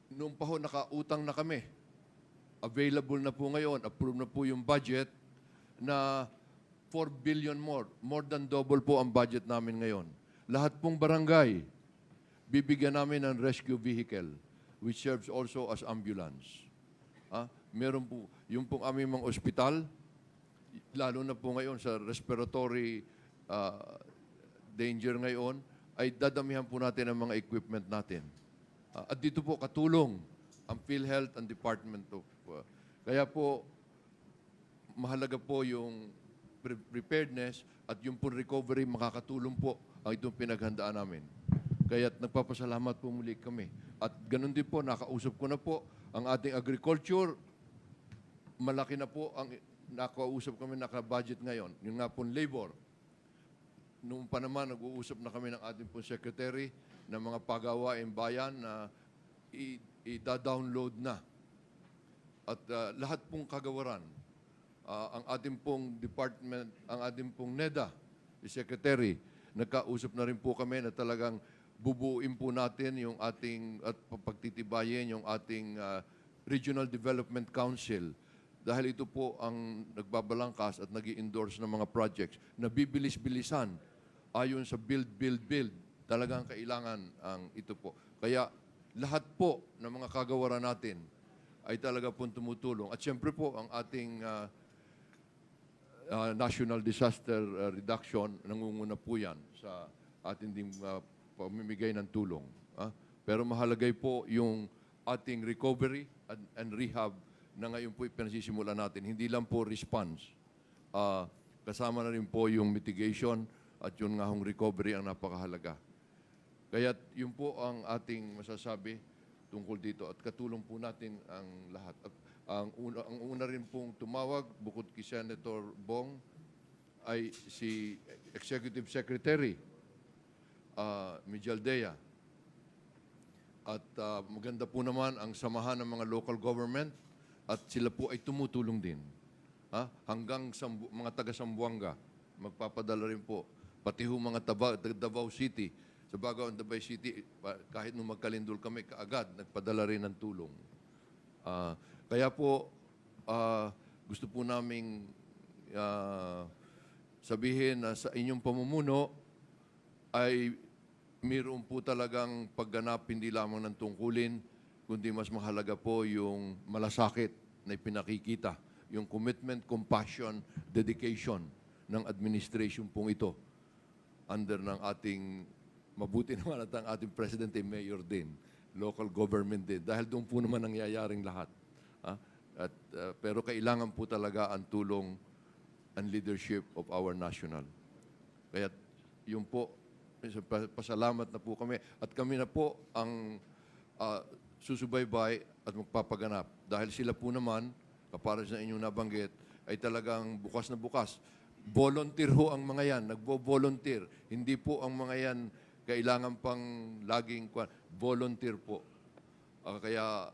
Speaker 4: noong pa ho nakautang na kami. Available na po ngayon, approved na po yung budget na 4 billion more. More than double po ang budget namin ngayon. Lahat pong barangay, bibigyan namin ng rescue vehicle which serves also as ambulance. Meron po, yung pong aming mga ospital, lalo na po ngayon sa respiratory danger ngayon, ay dadamihan po natin ang mga equipment natin. At dito po katulong ang PhilHealth and Department of... kaya po, mahalaga po yung preparedness at yung po recovery makakatulong po ang itong pinaghandaan namin. Kaya nagpapasalamat po muli kami. At ganun din po, nakausap ko na po ang ating agriculture. Malaki na po ang nakausap kami, naka-budget ngayon. Yung nga po labor. Noong pa naman, nag-uusap na kami ng ating pong secretary ng mga pagawaing bayan na i-download na. At lahat pong kagawaran, ang ating pong department, ang ating pong NEDA, the secretary, nagkausap na rin po kami na talagang bubuuin po natin yung ating, at pagtitibayin yung ating Regional Development Council. Dahil ito po ang nagbabalangkas at nag-i-endorse ng mga projects na bibilis-bilisan ayon sa build. Talagang kailangan ang ito po. Kaya lahat po ng mga kagawaran natin ay talaga pong tumutulong. At siyempre po, ang ating National Disaster Reduction, nangunguna po yan sa ating ding pamimigay ng tulong. Pero mahalagay po yung ating recovery and rehab na ngayon po pinasisimulan natin. Hindi lang po response. Kasama na rin po yung mitigation at yung nga hong recovery ang napakahalaga. Kaya yun po ang ating masasabi tungkol dito at katulong po natin ang lahat. At ang una rin pong tumawag bukod kay Senator Bong ay si Executive Secretary Mijaldea. At maganda po naman ang samahan ng mga local government at sila po ay tumutulong din. Hanggang mga taga-Sambuanga, magpapadala rin po. Pati ho mga Davao City, sa Bagao and Davao City, kahit nung magkalindol kami, kaagad, nagpadala rin ng tulong. Kaya po, gusto po naming sabihin na sa inyong pamumuno ay mayroon po talagang pagganap hindi lamang ng tungkulin, kundi mas mahalaga po yung malasakit na ipinakikita, yung commitment, compassion, dedication ng administration pong ito under ng ating, mabuti naman at ang ating President ay Mayor din, local government din, dahil doon po naman nangyayaring lahat. Pero kailangan po talaga ang tulong and leadership of our national. Kaya yun po, pasalamat na po kami. At kami na po ang susubaybay at magpapaganap. Dahil sila po naman, kapara sa inyong nabanggit, ay talagang bukas na bukas. Volunteer ho ang mga yan. Nagbo-volunteer. Hindi po ang mga yan kailangan pang laging volunteer po. Kaya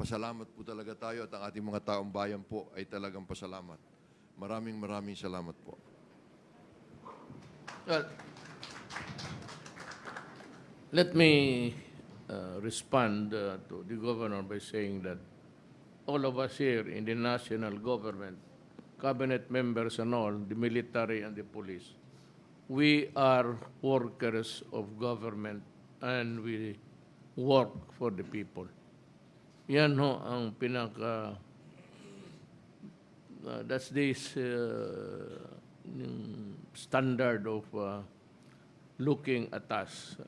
Speaker 4: pasalamat po talaga tayo at ang ating mga taong bayan po ay talagang pasalamat. Maraming salamat po.
Speaker 2: Well, let me respond to the governor by saying that all of us here in the national government, cabinet members and all, the military and the police, we are workers of government and we work for the people. Yan ho ang pinaka that's this yung standard of looking at us.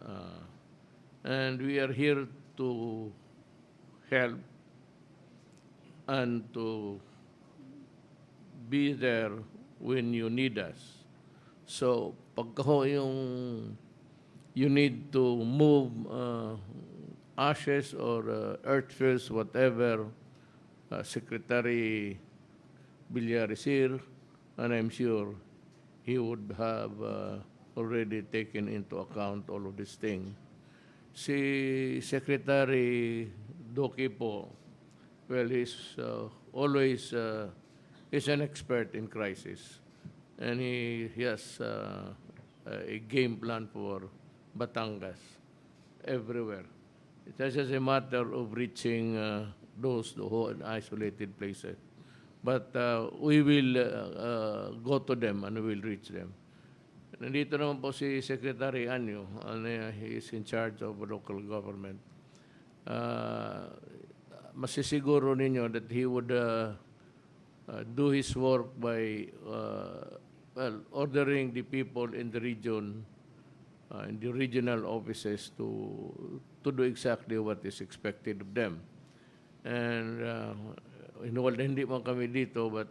Speaker 2: And we are here to help and to be there when you need us. So, pagka ho yung you need to move ashes or earthfills, whatever, Secretary Villar is here, and I'm sure he would have already taken into account all of these things. Si Secretary Doki po, well, he's always he's an expert in crisis, and he has a game plan for Batangas everywhere. It's just a matter of reaching those who are in isolated places. But we will go to them and we will reach them. Nandito naman po si Secretary Anyo, and he is in charge of local government. Masisiguro ninyo that he would do his work by ordering the people in the region, in the regional offices to do exactly what is expected of them. And hindi man kami dito, but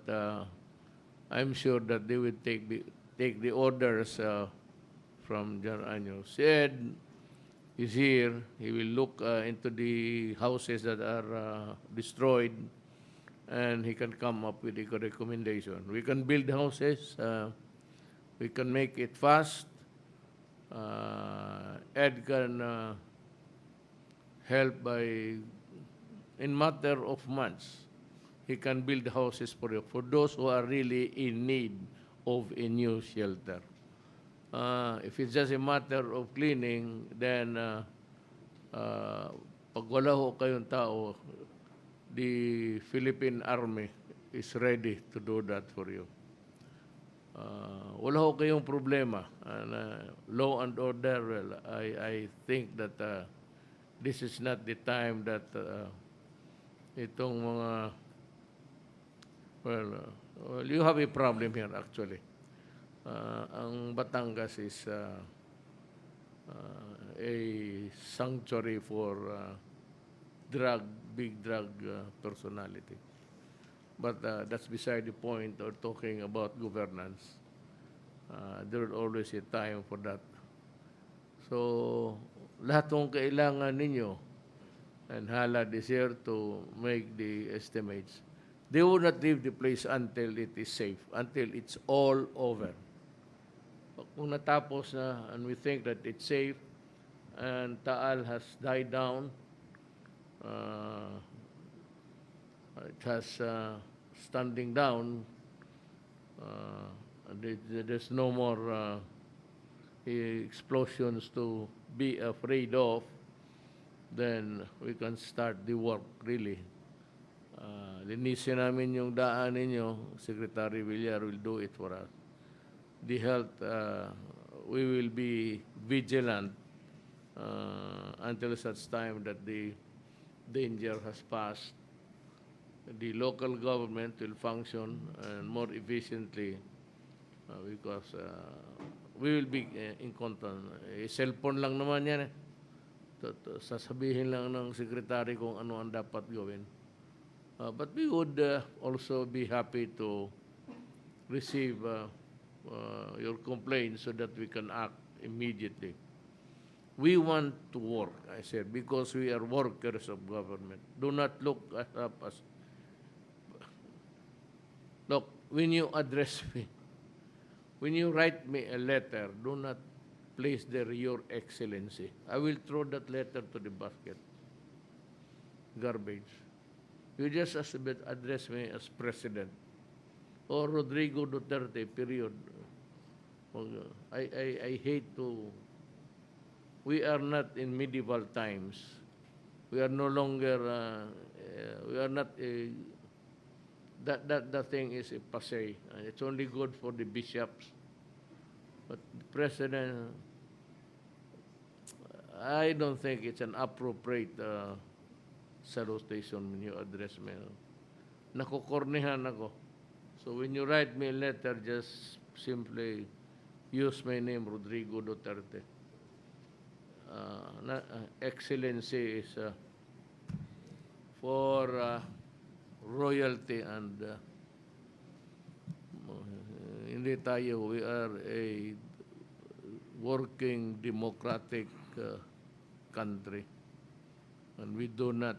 Speaker 2: I'm sure that they will take the orders from Jan Anyo. Si Ed is here. He will look into the houses that are destroyed, and he can come up with a recommendation. We can build houses. We can make it fast. Ed can help by, in matter of months, he can build houses for you, for those who are really in need of a new shelter. If it's just a matter of cleaning, then pag wala ho kayong tao, the Philippine Army is ready to do that for you. Wala ho kayong problema. Law and order, well, I think that this is not the time that itong mga, well, you have a problem here actually. Ang Batangas is a sanctuary for big drug personality. But that's beside the point of talking about governance. There will always a time for that. So, lahat ng kailangan ninyo, and Halad is here to make the estimates. They will not leave the place until it is safe, until it's all over. Kung natapos na, and we think that it's safe, and Taal has died down, it has standing down, there's no more explosions to be afraid of, then we can start the work really. Linisin namin yung daan ninyo, Secretary Villar will do it for us. The health, we will be vigilant until such time that the danger has passed. The local government will function more efficiently because we will be in contact. Cellphone lang naman yan eh. Sasabihin lang ng secretary kung ano ang dapat gawin. But we would also be happy to receive your complaints so that we can act immediately. We want to work, I said, because we are workers of government. Do not look us up as... Look, when you address me, when you write me a letter, do not place there Your Excellency. I will throw that letter to the basket. Garbage. You just address me as President or Rodrigo Duterte, period. I hate to... We are not in medieval times. We are no longer... we are not... That thing is a passe. It's only good for the bishops. But the President... I don't think it's an appropriate salutation when you address me. Nakukornihan ako. So when you write me a letter, just simply use my name, Rodrigo Duterte. Excellency is for royalty and hindi tayo, we are a working democratic country and we do not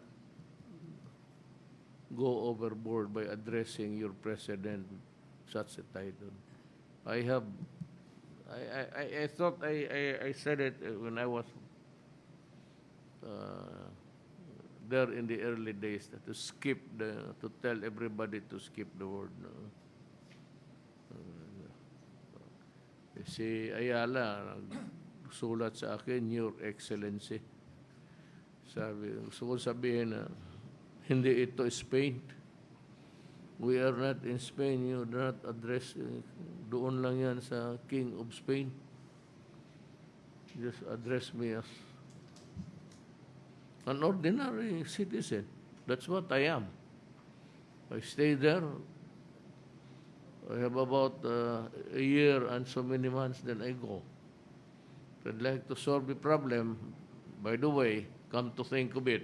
Speaker 2: go overboard by addressing your president such a title. I thought I said it when I was there in the early days that to tell everybody to skip the word. No? Si Ayala sulat sa akin, Your Excellency. Gusto ko sabihin na hindi ito Spain. We are not in Spain. You do not address, doon lang yan sa King of Spain. Just address me as an ordinary citizen. That's what I am. I stay there. I have about a year and so many months, then I go. I'd like to solve the problem. By the way, come to think of it,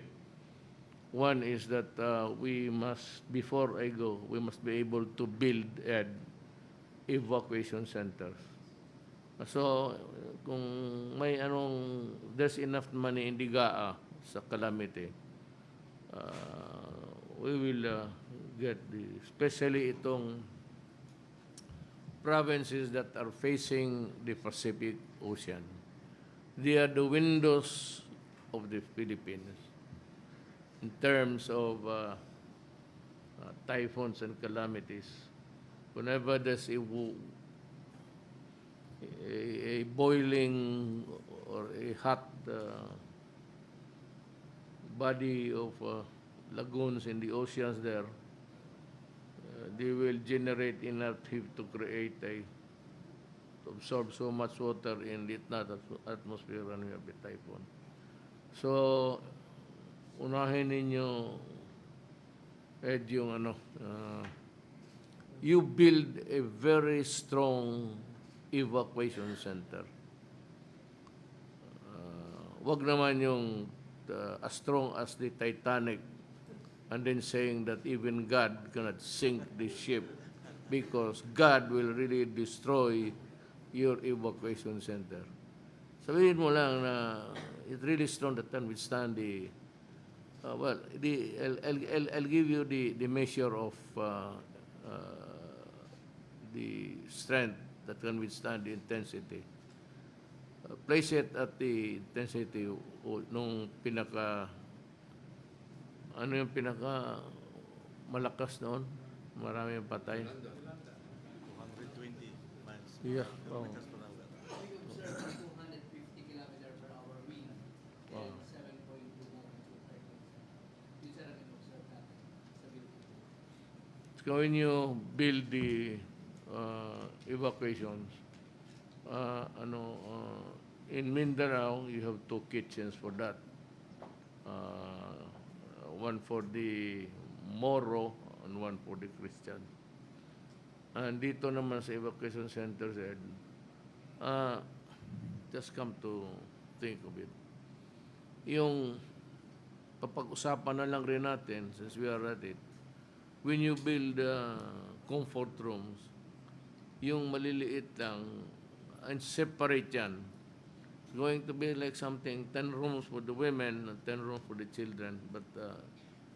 Speaker 2: one is that we must, before I go, we must be able to build evacuation centers. So, kung may there's enough money in DGA sa calamity, we will get especially itong provinces that are facing the Pacific Ocean. They are the windows of the Philippines in terms of typhoons and calamities. Whenever there's a boiling or a hot body of lagoons in the oceans there, they will generate enough heat to absorb so much water in the atmosphere when we have a typhoon. So, unahin ninyo, Ed, yung you build a very strong evacuation center. Wag naman yung as strong as the Titanic and then saying that even God cannot sink the ship because God will really destroy your evacuation center. Sabihin mo lang na it really strong that can withstand the I'll give you the measure of the strength that can withstand the intensity. Place it at the intensity nung yung pinaka malakas noon? Marami yung patay.
Speaker 3: 220 miles.
Speaker 2: Yeah. Oh.
Speaker 8: We observed 250 kilometer per hour wind and 7.2 magnitude. Yun sa namin observe natin sa Philippines.
Speaker 2: So when you build the evacuations, in Mindanao, you have 2 kitchens for that. One for the Moro and one for the Christian. And dito naman sa evacuation center, just come to think of it. Yung papag-usapan na lang rin natin, since we are at it, when you build comfort rooms, yung maliliit lang, and separate yan. It's going to be like something, 10 rooms for the women and 10 rooms for the children, but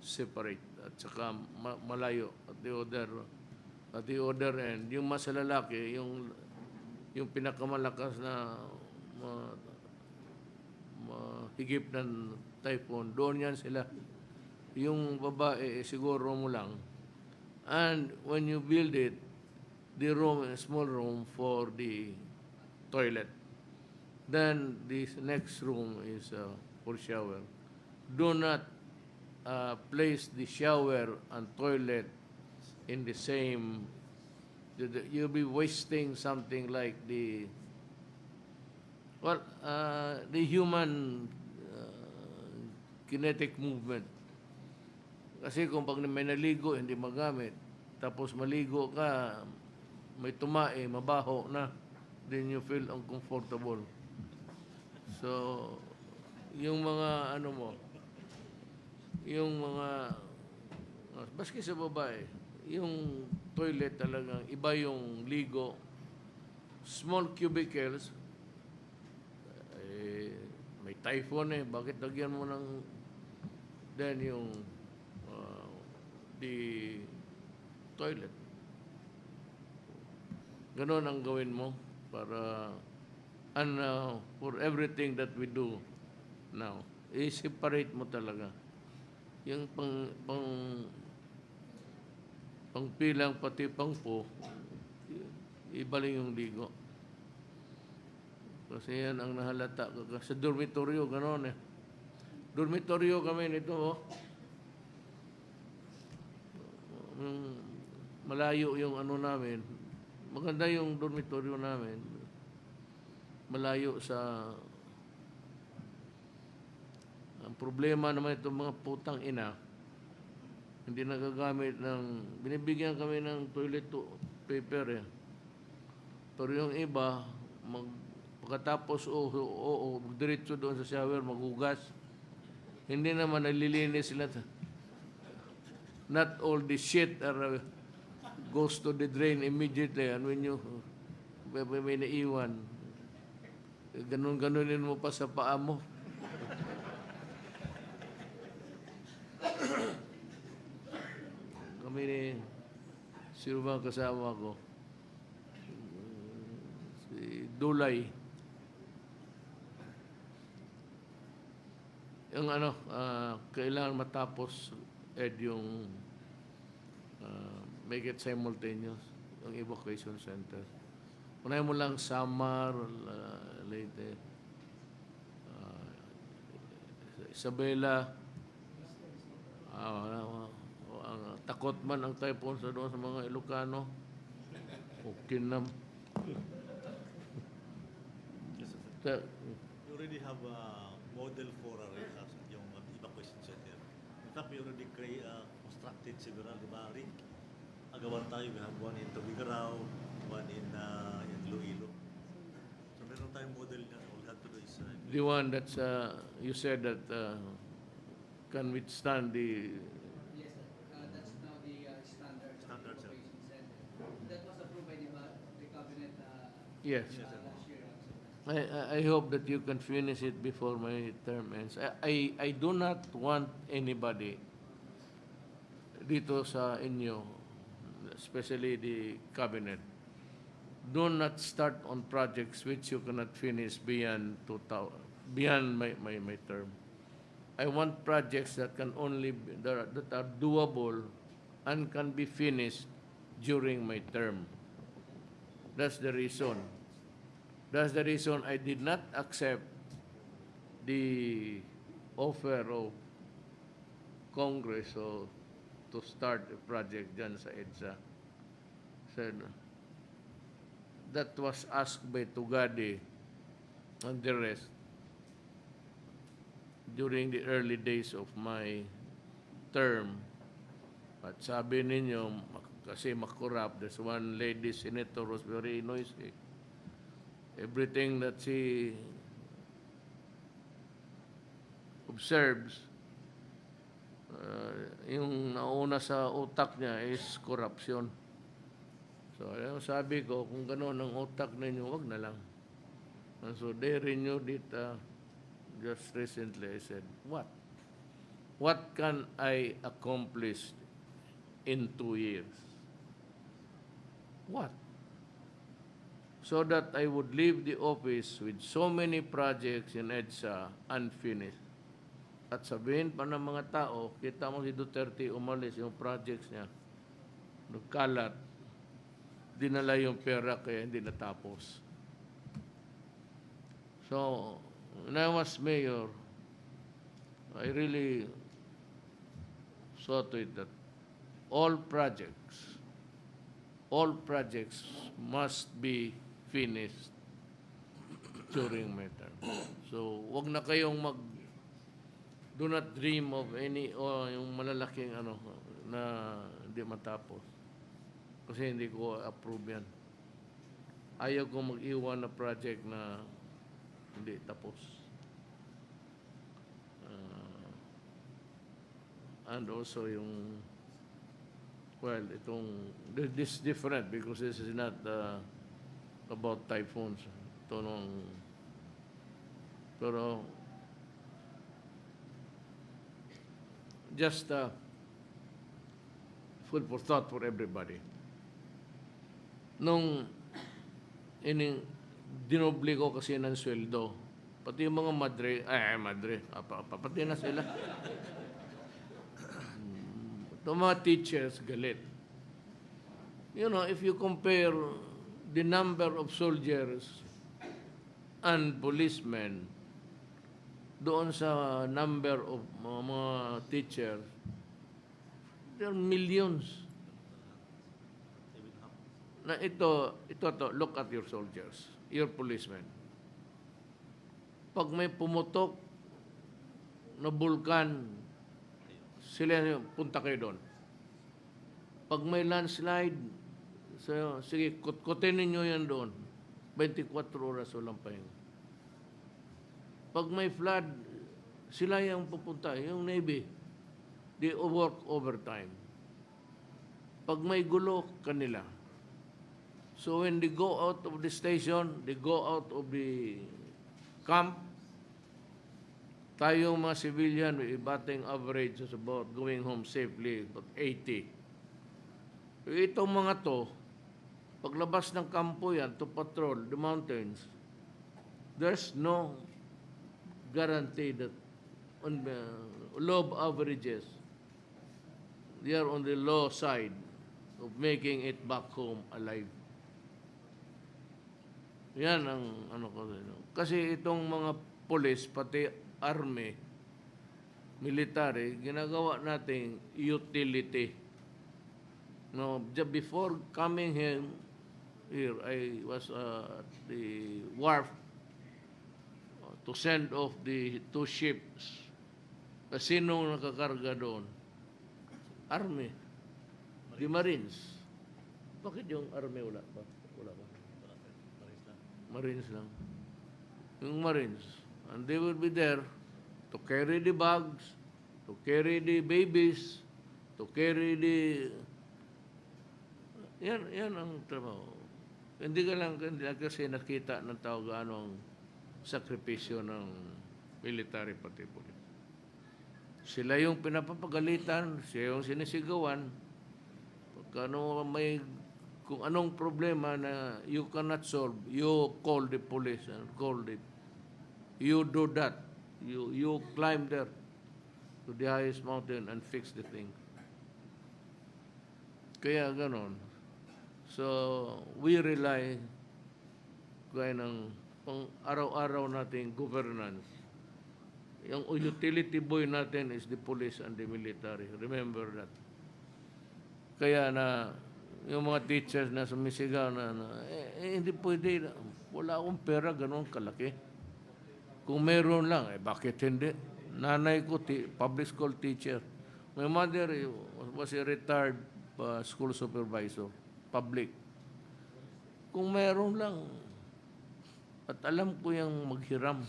Speaker 2: separate. At saka malayo at the other end. Yung mas lalaki, yung pinakamalakas na higip ng typhoon, doon yan sila. Yung babae, siguro mo lang. And when you build it, the room, a small room for the toilet. Then this next room is for shower. Do not place the shower and toilet in the same. You'll be wasting something like the human kinetic movement Kasi kung pag may naligo, hindi magamit. Tapos maligo ka, may tumae, mabaho na. Then you feel uncomfortable. So, yung mga ano mo, yung mga, baski sa babae, yung toilet talagang iba yung ligo. Small cubicles, may typhoon bakit lagyan mo ng, then yung, the toilet. Ganon ang gawin mo para, and for everything that we do now, i-separate mo talaga. Yung pangpilang pati pangpo, ibaling yung ligo. Kasi yan ang nahalata. Sa dormitoryo, gano'n Dormitoryo kami nito, malayo yung ano namin. Maganda yung dormitoryo namin. Malayo sa... Ang problema naman itong mga putang ina, hindi nagagamit ng... Binibigyan kami ng toilet paper Pero yung iba, pagkatapos diretso doon sa shower, maghugas. Hindi naman nalilinis sila. Not all the shit goes to the drain immediately. And when you may naiwan, ganun-ganunin mo pa sa paa mo. Kami ni sino ba ang kasama ko? Si Dulay. Yung kailangan matapos yung make it simultaneous, yung evacuation center. Unahin mo lang Samar, Leyte, Isabela, takot man ang typhoon sa doon sa mga Ilocano. Ukinam.
Speaker 9: You already have a model for yung evacuation center. In fact, we already constructed several, di ba, Rick? Agawan tayo, we have one in Tubigaraw, one in Iloilo. So meron tayong model na all we have to do is...
Speaker 2: The one that's, you said that can withstand the...
Speaker 8: Yes, sir. That's now the standard
Speaker 9: Standard, sir.
Speaker 8: evacuation center. That was approved by the cabinet
Speaker 2: Yes.
Speaker 8: last year.
Speaker 2: I hope that you can finish it before my term ends. I do not want anybody dito sa inyo, especially the cabinet, do not start on projects which you cannot finish beyond my term. I want projects that can only that are doable and can be finished during my term. That's the reason. That's the reason I did not accept the offer of Congress to start a project dyan sa EDSA. Said, that was asked by Tugadi and the rest during the early days of my term. At sabi ninyo, kasi makurap, there's one lady senator was very noisy. Everything that she observes, yung nauna sa utak niya is corruption. So, sabi ko, kung gano'n ang utak ninyo, wag na lang. And so, they renewed it just recently. I said, what? What can I accomplish in 2 years? What? So that I would leave the office with so many projects in EDSA unfinished. At sabihin pa ng mga tao, kita mo si Duterte umalis yung projects niya, nagkalat, dinala yung pera kaya hindi natapos. So, when I was mayor, I really saw to it that all projects must be finished during my term. So, wag na kayong do not dream of any yung malalaking ano na hindi matapos. Kasi hindi ko approve yan. Ayaw ko mag-iwan na project na hindi tapos. And also yung, well, this is different because this is not about typhoons. Ito nung, pero just food for thought for everybody. Nung dinoble ko kasi ng sweldo, pati yung mga madre, pati na sila. Itong mga teachers, galit. You know, if you compare the number of soldiers and policemen doon sa number of mga teachers, there are millions. Na ito, look at your soldiers, your policemen. Pag may pumutok na bulkan, sila yung punta kayo doon. Pag may landslide, so, sige, kutkutin ninyo yan doon. 24 oras walang pahinga. Pag may flood, sila yung pupunta, yung Navy. They work overtime. Pag may gulo, kanila. So when they go out of the station, they go out of the camp, tayong mga civilian, may batting average is about going home safely, about 80. Itong mga to, paglabas ng kampo yan to patrol the mountains, there's no guarantee that on the low averages, they are on the low side of making it back home alive. Yan ang ano ko. Kasi itong mga police, pati army, military, ginagawa nating utility. No, before coming here, I was at the wharf to send off the 2 ships. Kasi nung nakakarga doon? Army. The Marines. Bakit yung Army wala ba? Wala ba? Marines lang. Yung Marines. And they will be there to carry the bags, to carry the babies, to carry the... Yan ang trabaho. Hindi kasi nakita ng tao gaano ang sakripisyo ng military pati police. Sila yung pinapapagalitan, sila yung sinisigawan. Kung anong problema na you cannot solve, you call the police and call it. You do that. You climb there to the highest mountain and fix the thing. Kaya ganon. So, we rely kaya ng pang araw-araw nating governance. Yung utility boy natin is the police and the military. Remember that. Kaya na yung mga teachers na sumisigaw na hindi pwede. Wala akong pera, ganun kalaki. Kung meron lang, bakit hindi? Nanay ko, public school teacher. My mother was a retired school supervisor, public. Kung meron lang, at alam ko yung maghiram.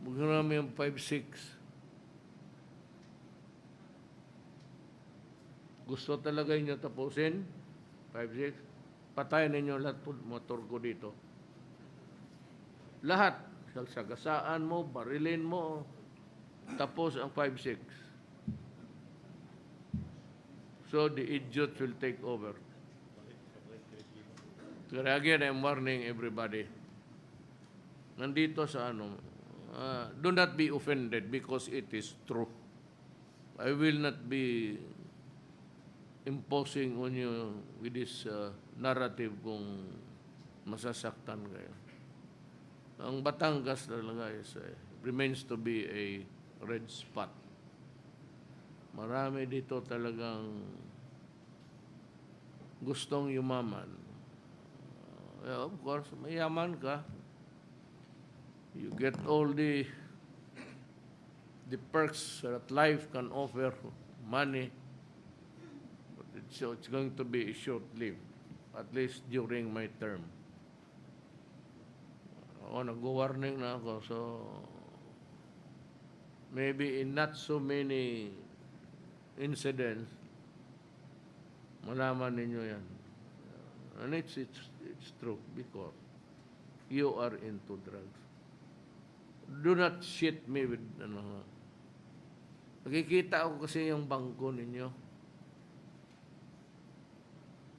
Speaker 2: Maghiram yung 5-6. Gusto talaga inyo tapusin? 5-6? Patayin ninyo lahat po motor ko dito. Lahat. Sagasaan mo, barilin mo. Tapos ang 5-6. So the idiots will take over. Kaya again, I'm warning everybody. Nandito sa do not be offended because it is true. I will not be imposing on you with this narrative kung masasaktan kayo. Ang Batangas talaga remains to be a red spot. Marami dito talagang gustong yumaman. Of course, mayaman ka. You get all the perks that life can offer, money, but it's going to be short-lived, at least during my term. Ako, nag-warning na ako, so maybe in not so many incidents, malaman ninyo yan. And it's true because you are into drugs. Do not shit me with ano. Nakikita ako kasi yung bangko ninyo.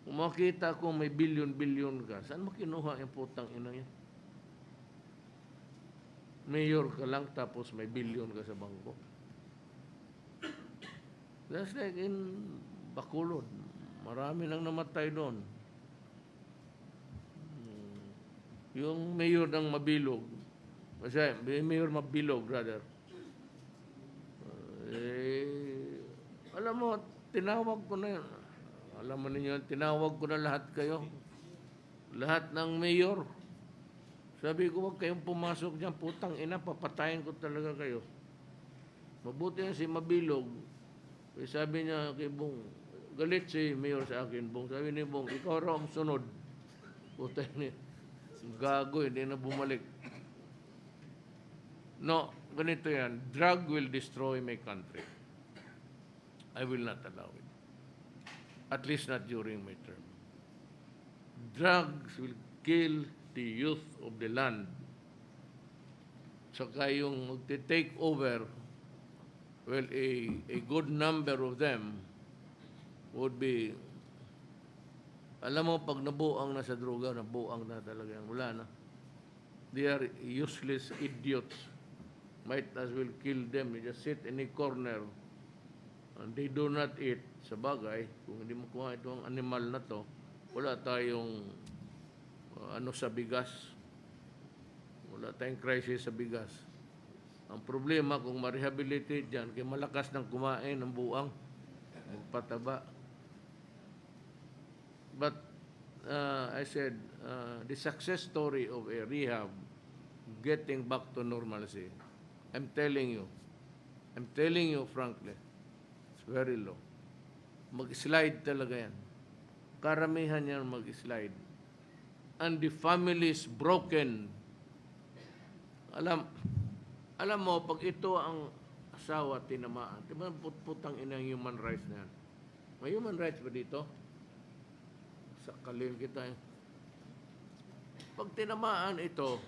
Speaker 2: Kung makita ko may bilyon-bilyon ka, saan mo kinuha yung putang ina yun? Mayor ka lang tapos may bilyon ka sa bangko. That's like in Bacolod. Marami nang namatay doon. Yung mayor ng Mabilog, kasi mayor Mabilog, rather, alam mo, tinawag ko na yun. Alam mo ninyo, tinawag ko na lahat kayo. Lahat ng mayor. Sabi ko, huwag kayong pumasok dyan. Putang ina, papatayin ko talaga kayo. Mabuti yan si Mabilog. Sabi niya kay Bong, galit si mayor sa akin, Bong. Sabi ni Bong, ikaw raw ang sunod. Putang ina. Gago, hindi na bumalik. No, ganito yan. Drug will destroy my country. I will not allow it. At least not during my term. Drugs will kill the youth of the land. Saka yung mag-take over, well, a good number of them would be, alam mo, pag nabuang na sa droga, nabuang na talaga yan. Wala na. They are useless idiots. Might as well kill them. You just sit in a corner and they do not eat. Sa bagay, kung hindi mo kuha itong animal na to, wala tayong sa bigas. Wala tayong crisis sa bigas. Ang problema, kung ma-rehabilitate dyan, kaya malakas ng kumain ng buang, pataba. But I said, the success story of a rehab getting back to normalcy, I'm telling you frankly, it's very low. Mag-slide talaga yan. Karamihan yan mag-slide. And the family is broken. Alam mo, pag ito ang asawa, tinamaan, diba putang inang human rights na yan? May human rights ba dito? Sakalin kita. Pag tinamaan ito,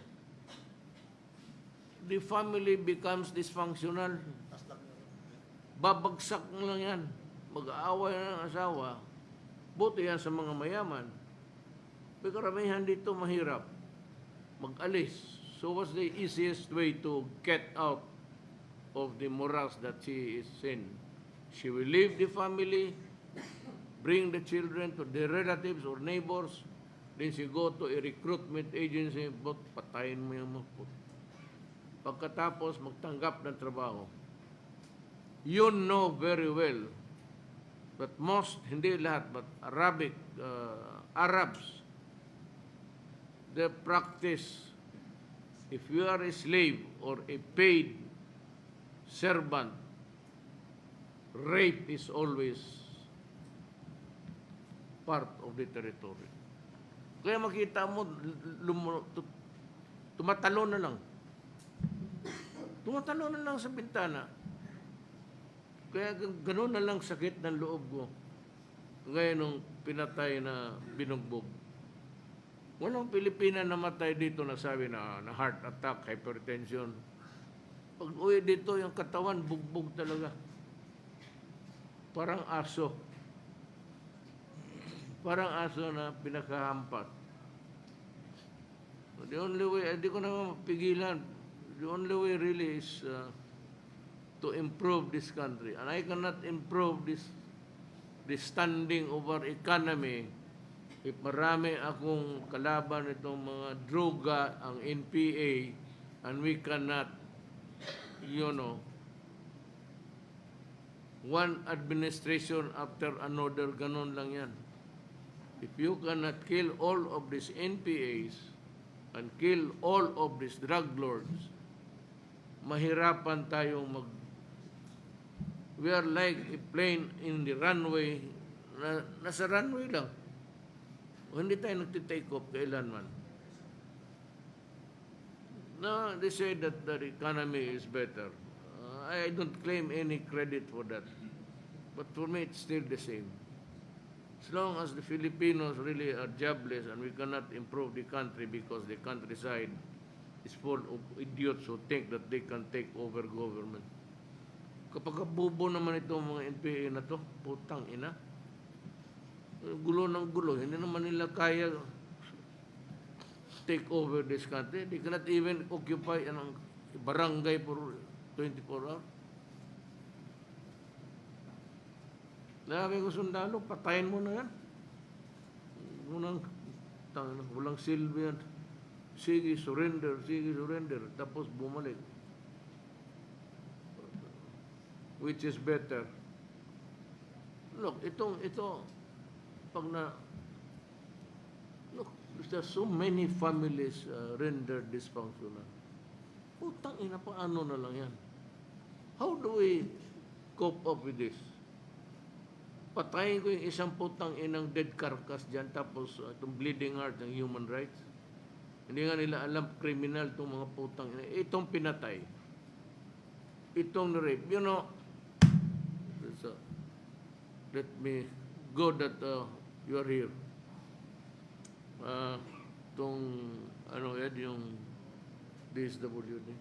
Speaker 2: the family becomes dysfunctional. Babagsak lang yan. Mag-aaway na ng asawa. Buti yan sa mga mayaman. Pero karamihan dito mahirap. Mag-alis. So what's the easiest way to get out of the morass that she is in? She will leave the family, bring the children to their relatives or neighbors, then she go to a recruitment agency, but patayin mo yung mga. Pagkatapos magtanggap ng trabaho. You know very well that most, hindi lahat, but Arabs, they practice, if you are a slave or a paid servant, rape is always part of the territory. Kaya makita mo, tumatalo na lang. Tumatalo na lang sa bintana. Kaya gano'n na lang sakit ng loob ko. Ngayon nung pinatay na binugbog. Walang Pilipina namatay dito na sabi na heart attack, hypertension. Pag uwi dito, yung katawan, bugbog talaga. Parang aso. Parang aso na pinakahampat. The only way, hindi ko naman mapigilan. The only way really is to improve this country. And I cannot improve this standing of our economy if marami akong kalaban itong mga droga, ang NPA, and we cannot, one administration after another, ganon lang yan. If you cannot kill all of these NPAs, and kill all of these drug lords, mahirapan tayong we are like a plane in the runway, nasa runway lang. O hindi tayo nagtitake off kailanman. No, they say that the economy is better. I don't claim any credit for that. But for me, it's still the same. As long as the Filipinos really are jobless and we cannot improve the country because the countryside is full of idiots who think that they can take over government. Kapag bubo naman itong mga NPA na to, putang ina. Gulo ng gulo. Hindi naman nila kaya take over this country. They cannot even occupy ang barangay for 24 hours. Sabi ko, sundalo, patayin mo na yan. Walang silbi yan. Sige, surrender. Tapos bumalik. Which is better? Look, there's so many families rendered dysfunctional. Putang ina, paano na lang yan? How do we cope up with this? Patayin ko yung isang putang inang dead carcass dyan, tapos itong bleeding heart ng human rights. Hindi nga nila alam, criminal itong mga putang ina. Itong pinatay. Itong rape. You know, let me go that you are here. Yung DSWD.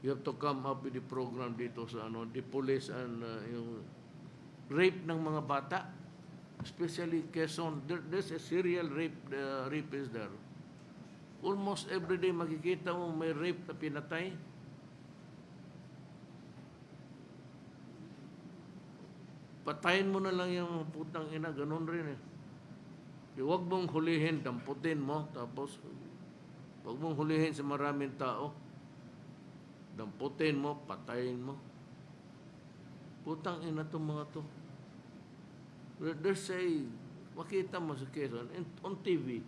Speaker 2: You have to come up with the program dito sa the police and yung rape ng mga bata, especially Quezon. There's a serial rape is there. Almost every day makikita mo may rape na pinatay. Patayin mo na lang yung putang ina, ganun rin eh. Huwag mong hulihin, damputin mo, tapos huwag mong hulihin sa maraming tao. Damputin mo, patayin mo. Putang ina itong mga to. There's makita mo sa Quezon, on TV,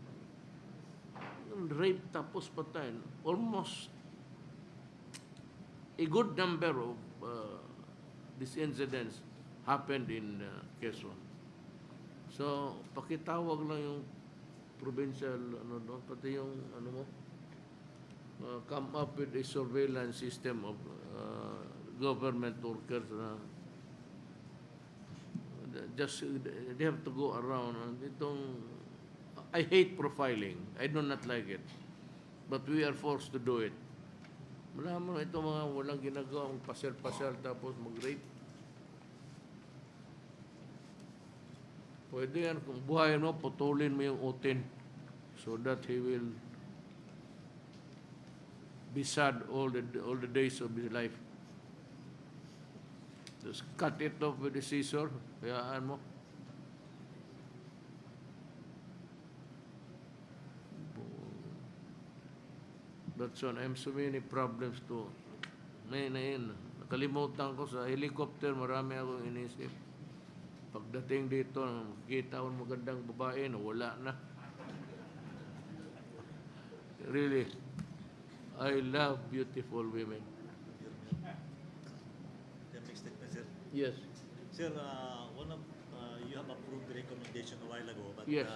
Speaker 2: rape tapos patayin. Almost a good number of these incidents happened in Quezon. So, pakitawag lang yung provincial, pati yung, come up with a surveillance system of government workers na just, they have to go around. I hate profiling. I do not like it. But we are forced to do it. Malaman itong mga walang ginagawang pasel-pasel tapos mag-rape. Pwede yan, kung buhayin mo, putulin mo yung utin so that he will be sad all the days of his life. Just cut it off with the scissor, hayaan mo. That's one. I have so many problems to. Nakalimutan ko sa helicopter, marami akong inisip. Pagdating dito, makikita ko magandang babae na wala na. Really, I love beautiful women.
Speaker 9: The next statement, sir.
Speaker 2: Yes.
Speaker 9: Sir, you have approved the recommendation a while ago, but
Speaker 2: Yes.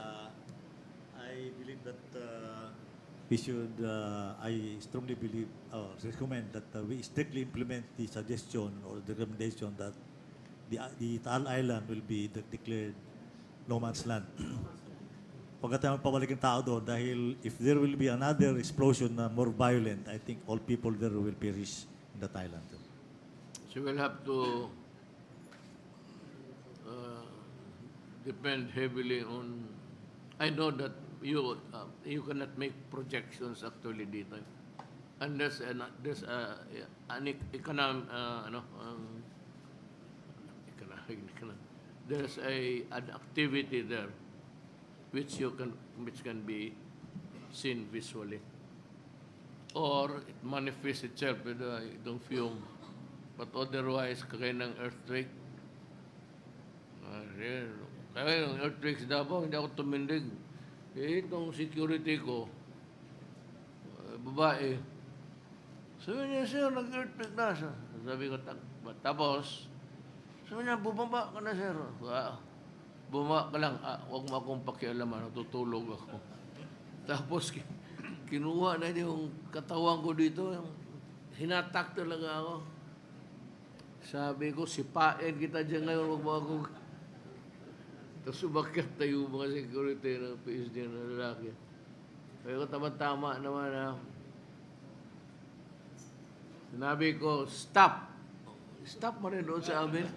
Speaker 9: I believe that we should, I strongly believe, recommend that we strictly implement the suggestion or the recommendation that the Taal Island will be declared no man's land. Pagkatapos pabalik ang tao doon dahil if there will be another explosion na more violent, I think all people there will perish in that island.
Speaker 2: So we'll have to depend heavily on. I know that you cannot make projections actually dito, and there's an economic there's an activity there which can be seen visually, or it manifests itself with itong fume. But otherwise, kagaya ng earthquake, kaya ng earthquake sa Davao, hindi ako tumindig. Itong security ko, babae. Sabi niya, sir, nag-earthquake na siya. Sabi ko, tapos, sabi niya, bumaba ka na, sir. Bumaba ka lang, huwag mo akong pakialaman, natutulog ako. Tapos, kinuha na yung katawan ko dito, hinatak talaga ako. Sabi ko, sipain kita dyan ngayon, huwag mo akong... Tapos sumakyat tayo mga security ng PSD na lalaki. Sabi ko, tama-tama naman na. Sinabi ko, stop! Stop mo rin doon sa amin.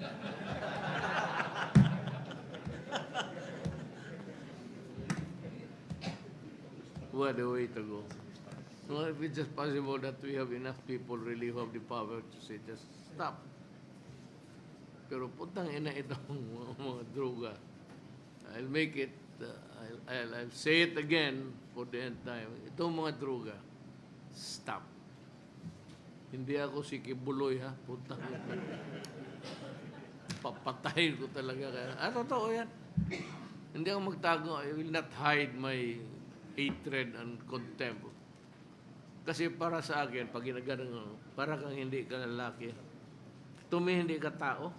Speaker 2: What a way to go. No, if it's just possible that we have enough people really who have the power to say, just stop. Pero putang ina itong mga droga. I'll make it, I'll say it again for the end time. Itong mga droga, stop. Hindi ako si Kibuloy, ha? Putang ina. Papatayin ko talaga. Totoo yan. Hindi ako magtago. I will not hide my hatred and contempt. Kasi para sa akin, pag ginagano, para kang hindi ka lalaki. Hindi ka tao.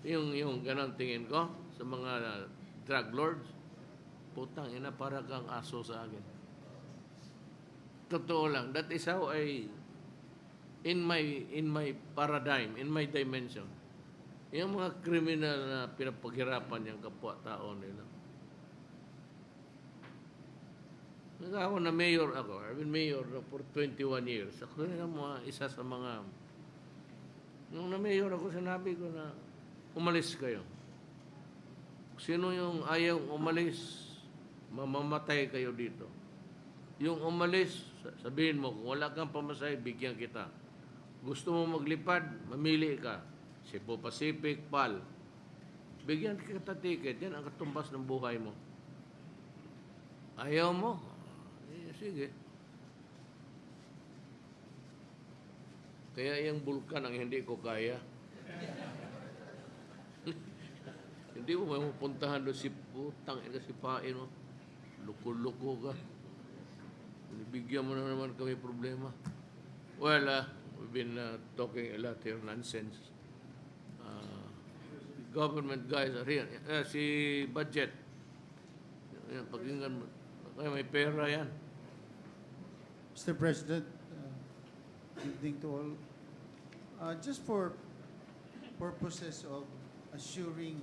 Speaker 2: Yung ganang tingin ko sa mga drug lords, putang ina, para kang aso sa akin. Totoo lang. That is how in my paradigm, in my dimension, yung mga kriminal na pinapaghirapan yung kapwa-tao nila. Ako na mayor ako. I've been mayor for 21 years. Ako na isa sa mga... Nung na mayor ako, sinabi ko na umalis kayo. Sino yung ayaw umalis, mamamatay kayo dito. Yung umalis, sabihin mo, kung wala kang pamasahe, bigyan kita. Gusto mo maglipad, mamili ka. Cebu Pacific, PAL. Bigyan kita ticket. Yan ang katumbas ng buhay mo. Ayaw mo? Sige. Kaya yung bulkan ang hindi ko kaya. Hindi mo may mapuntahan doon si putang ina si pain mo. Luko-luko ka. Bigyan mo na naman kami problema. Well, we've been talking a lot here, nonsense. Government guys are here. Si budget. Yan, pakinggan mo. Kaya may pera yan.
Speaker 10: Mr. President, good evening to all. Just for purposes of assuring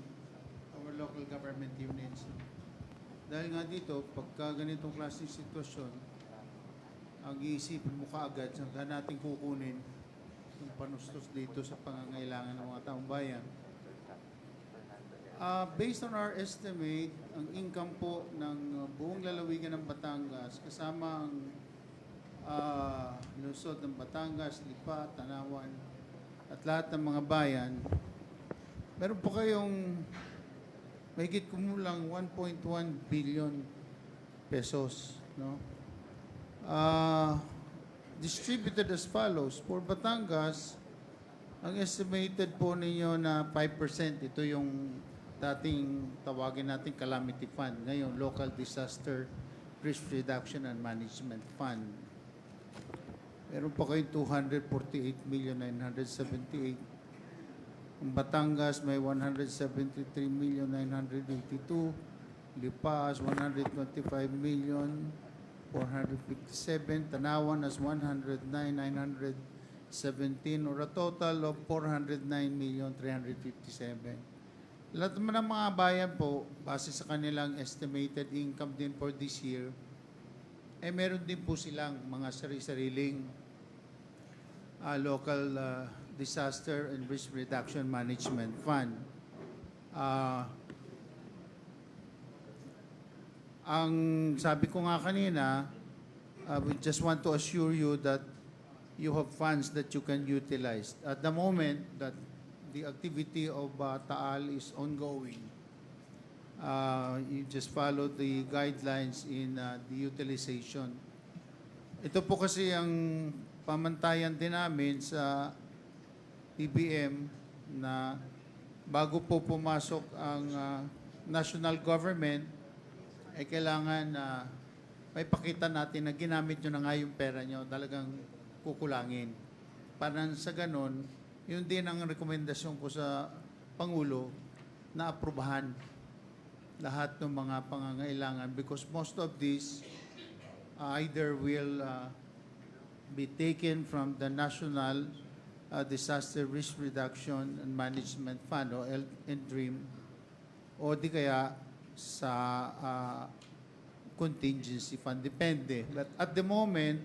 Speaker 10: our local government units, dahil nga dito, pagka ganitong klaseng sitwasyon, ang iisipin mo kaagad, saan natin kukunin yung panustos dito sa pangangailangan ng mga taong bayan. Based on our estimate, ang income po ng buong lalawigan ng Batangas, kasama ang lungsod ng Batangas, Lipa, Tanawan, at lahat ng mga bayan, meron po kayong mahigit kumulang 1.1 billion pesos. No? Distributed as follows. For Batangas, ang estimated po ninyo na 5%, ito yung dating tawagin natin calamity fund. Ngayon, Local Disaster Risk Reduction and Management Fund. Meron pa kayong 248,978. Ang Batangas may 173,982. Lipas, 125,457. Tanawan as 109,917 or a total of 409,357. Lahat naman ng mga bayan po, base sa kanilang estimated income din for this year, meron din po silang mga sari-sariling local disaster and risk reduction management fund. Ang sabi ko nga kanina, we just want to assure you that you have funds that you can utilize. At the moment that the activity of Taal is ongoing, you just follow the guidelines in the utilization. Ito po kasi ang pamantayan din namin sa TBM na bago po pumasok ang national government, ay kailangan may pakita natin na ginamit nyo na nga yung pera nyo, talagang kukulangin. Para sa ganon, yun din ang rekomendasyon ko sa Pangulo na aprubahan lahat ng mga pangangailangan because most of these either will be taken from the National Disaster Risk Reduction and Management Fund o NDRIM o di kaya sa contingency fund. Depende. But at the moment,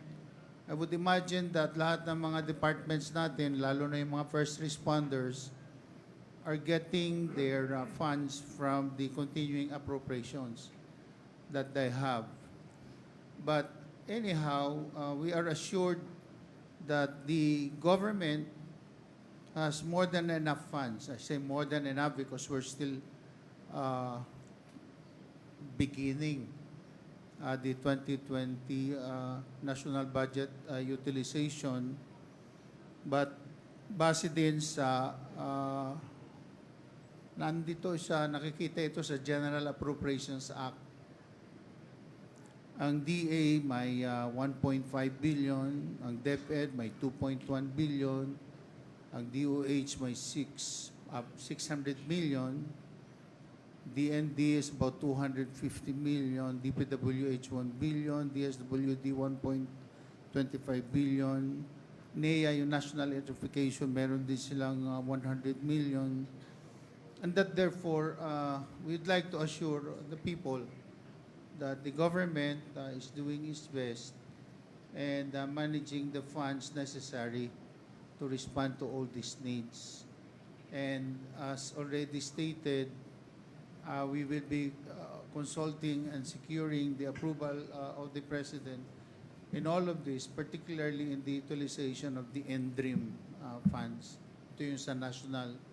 Speaker 10: I would imagine that lahat ng mga departments natin, lalo na yung mga first responders, are getting their funds from the continuing appropriations that they have. But anyhow, we are assured that the government has more than enough funds. I say more than enough because we're still beginning the 2020 national budget utilization. But base din sa nandito sa nakikita ito sa General Appropriations Act. Ang DA may 1.5 billion, ang DepEd may 2.1 billion, ang DOH may 600 million, DND is about 250 million, DPWH 1 billion, DSWD 1.25 billion, NEA, yung National Electrification, meron din silang 100 million. And that therefore, we'd like to assure the people that the government is doing its best and managing the funds necessary to respond to all these needs. And as already stated, we will be consulting and securing the approval of the President in all of this, particularly in the utilization of the NDRIM funds. Ito yung sa National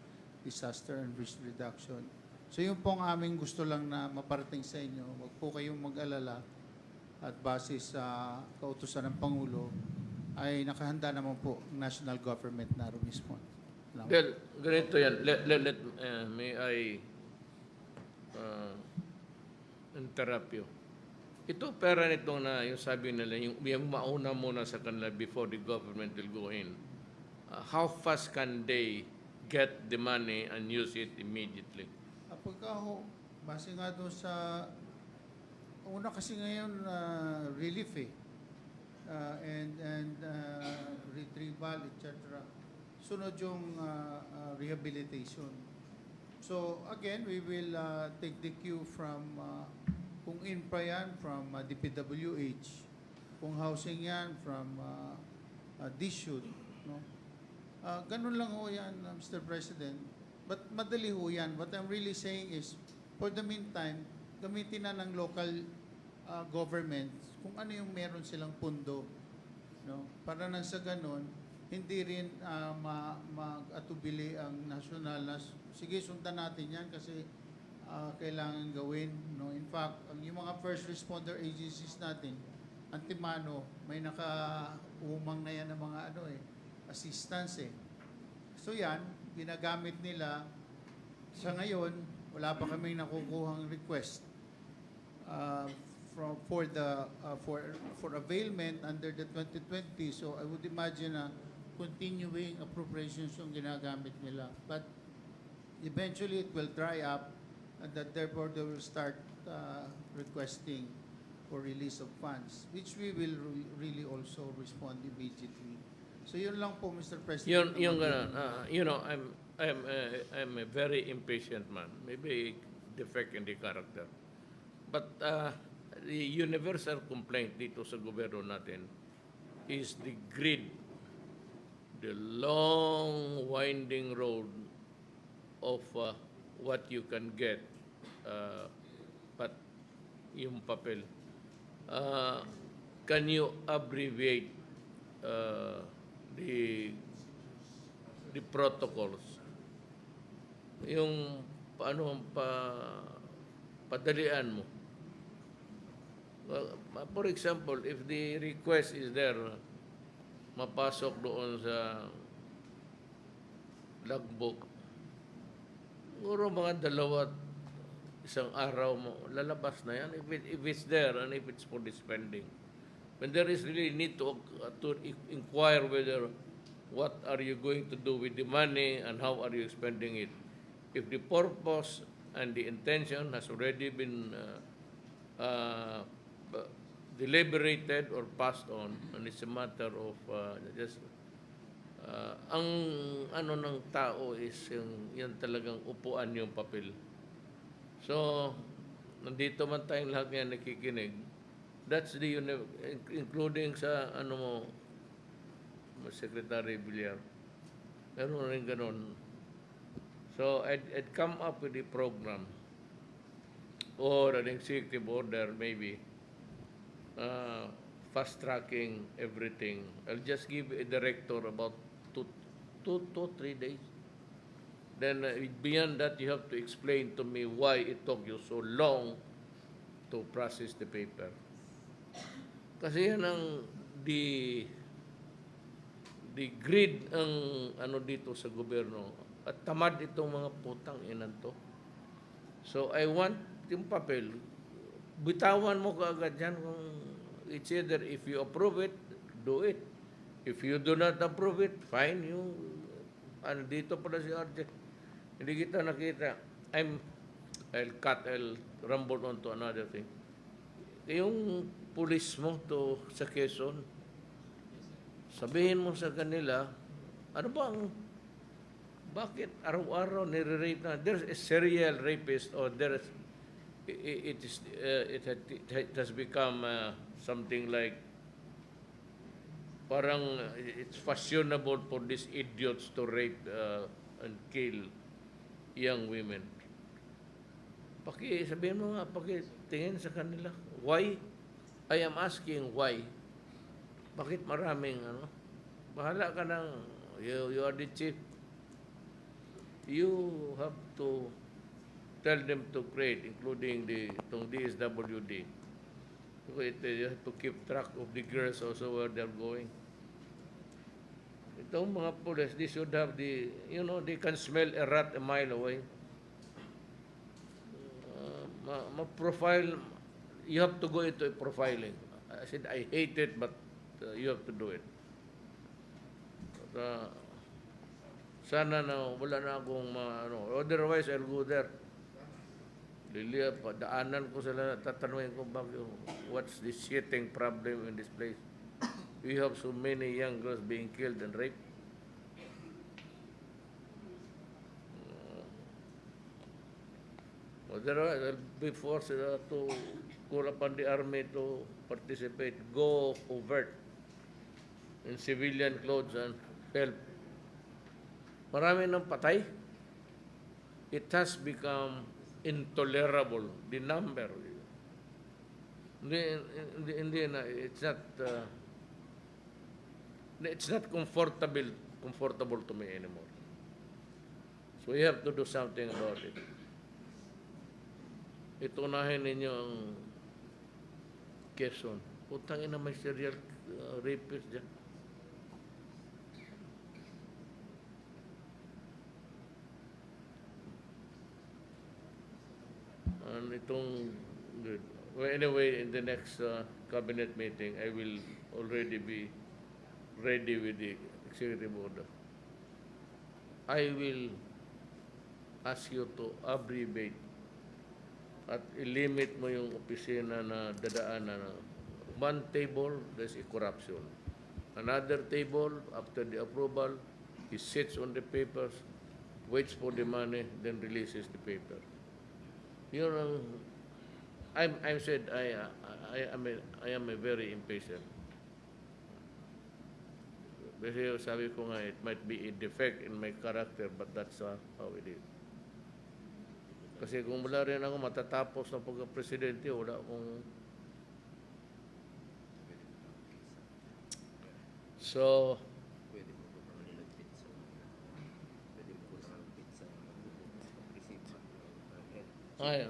Speaker 10: Disaster and Risk Reduction. So yun pong aming gusto lang na maparating sa inyo. Huwag po kayong mag-alala at base sa kautusan ng Pangulo ay nakahanda naman po ang national government na respond.
Speaker 2: Well, ganito yan. May I interrupt you. Ito pera nito na yung sabi nila, yung mauna muna sa kanila before the government will go in. How fast can they get the money and use it immediately?
Speaker 10: Pagka ho, base nga doon sa, una kasi ngayon relief and retrieval, etc. Sunod yung rehabilitation. So again, we will take the cue from, kung infra yan, from DPWH, kung housing yan, from DSUD. No? Ganun lang ho yan, Mr. President. But madali ho yan. What I'm really saying is, for the meantime, gamitin na ng local governments kung ano yung meron silang pundo. No? Para nang sa ganun, hindi rin mag-atubili ang national na, sige, sundan natin yan kasi kailangan gawin. No? In fact, yung mga first responder agencies natin, antimano, may naka-umang na yan ng mga assistance So yan, ginagamit nila. Sa ngayon, wala pa kaming nakukuhang request for availment under the 2020. So I would imagine na continuing appropriations yung ginagamit nila. But eventually it will dry up and that therefore they will start requesting for release of funds, which we will really also respond immediately. So yun lang po, Mr. President.
Speaker 2: I'm a very impatient man. Maybe defect in the character. But the universal complaint dito sa gobyerno natin is the grid, the long winding road of what you can get, but yung papel. Can you abbreviate the protocols? Yung paano padalian mo. For example, if the request is there, mapasok doon sa logbook, siguro mga 2 isang araw mo, lalabas na yan if it's there and if it's for the spending. When there is really need to inquire whether what are you going to do with the money and how are you spending it. If the purpose and the intention has already been deliberated or passed on, and it's a matter of just ang ano ng tao is yung yan talagang upuan yung papel. So, nandito man tayong lahat ngayon nakikinig, that's the including sa ano mo, Secretary Villar. Meron rin ganun. So, I'd come up with a program or an executive order maybe fast-tracking everything. I'll just give a director about 3 days. Then beyond that, you have to explain to me why it took you so long to process the paper. Kasi yan ang the greed ang ano dito sa gobyerno at tamad itong mga putang inan to. So I want yung papel, bitawan mo kaagad yan kung it's either if you approve it, do it. If you do not approve it, fine, you ano dito pala si RJ. Hindi kita nakita. I'll rumble on to another thing. Yung pulis mo to sa Quezon, sabihin mo sa kanila, ano bang, bakit araw-araw nire-rape na? There's a serial rapist or it has become something like parang it's fashionable for these idiots to rape and kill young women. Sabihin mo nga, tingin sa kanila. Why? I am asking why. Bakit maraming ano? Bahala ka ng, you are the chief. You have to tell them to create, including itong DSWD. You have to keep track of the girls also where they're going. Itong mga police, they should have they can smell a rat a mile away. Ma-profile, you have to go into a profiling. I said, I hate it, but you have to do it. Sana na wala na akong otherwise I'll go there. Lilia, daanan ko sila, tatanungin ko what's the shitting problem in this place? We have so many young girls being killed and raped. Otherwise, I'll be forced to call upon the army to participate, go overt in civilian clothes and help. Marami ng patay. It has become intolerable, the number. Hindi na, it's not comfortable to me anymore. So we have to do something about it. Itunahin ninyo ang Quezon. Putang ina, may serial rapist dyan. And well, anyway, in the next cabinet meeting, I will already be ready with the executive order. I will ask you to abbreviate at ilimit mo yung opisina na dadaanan. One table, there's a corruption. Another table, after the approval, he sits on the papers, waits for the money, then releases the paper. You know, I'm said I am a very impatient. Kasi sabi ko nga, it might be a defect in my character, but that's how it is. Kasi kung wala rin ako matatapos na pagka-presidente, wala akong... So, I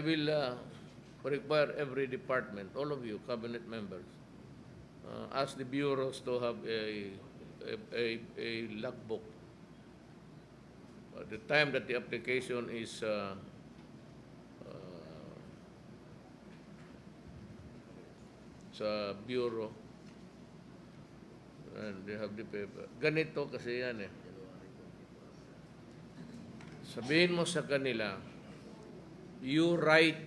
Speaker 2: will require every department, all of you, cabinet members, ask the bureaus to have a logbook the time that the application is sa bureau, and they have the paper. Ganito kasi yan eh. Sabihin mo sa kanila, you write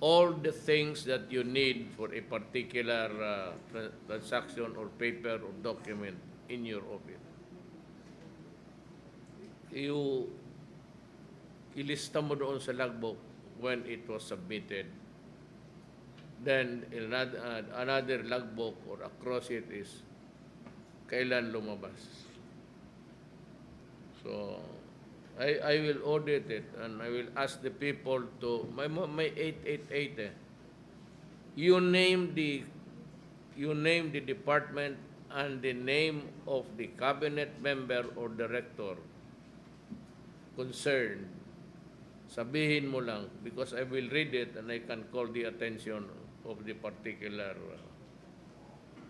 Speaker 2: all the things that you need for a particular transaction or paper or document in your office. Ilista mo doon sa logbook when it was submitted. Then another logbook or across it is kailan lumabas. So I will audit it and I will ask the people to may 888 eh. You name the department and the name of the cabinet member or director concerned. Sabihin mo lang because I will read it and I can call the attention of the particular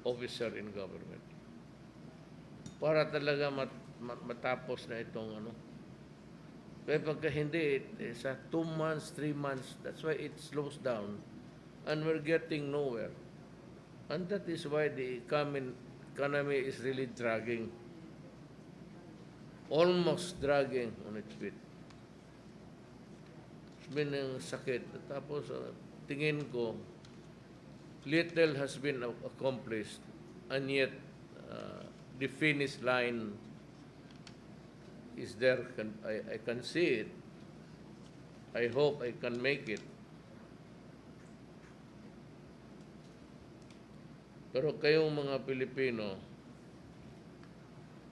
Speaker 2: officer in government. Para talaga matapos na itong ano. Kaya pagka hindi, sa 2 months, 3 months, that's why it slows down and we're getting nowhere. And that is why the economy is really dragging, almost dragging on its feet. It's been sakit. Tapos tingin ko, little has been accomplished and yet the finish line is there. I can see it. I hope I can make it. Pero kayong mga Pilipino,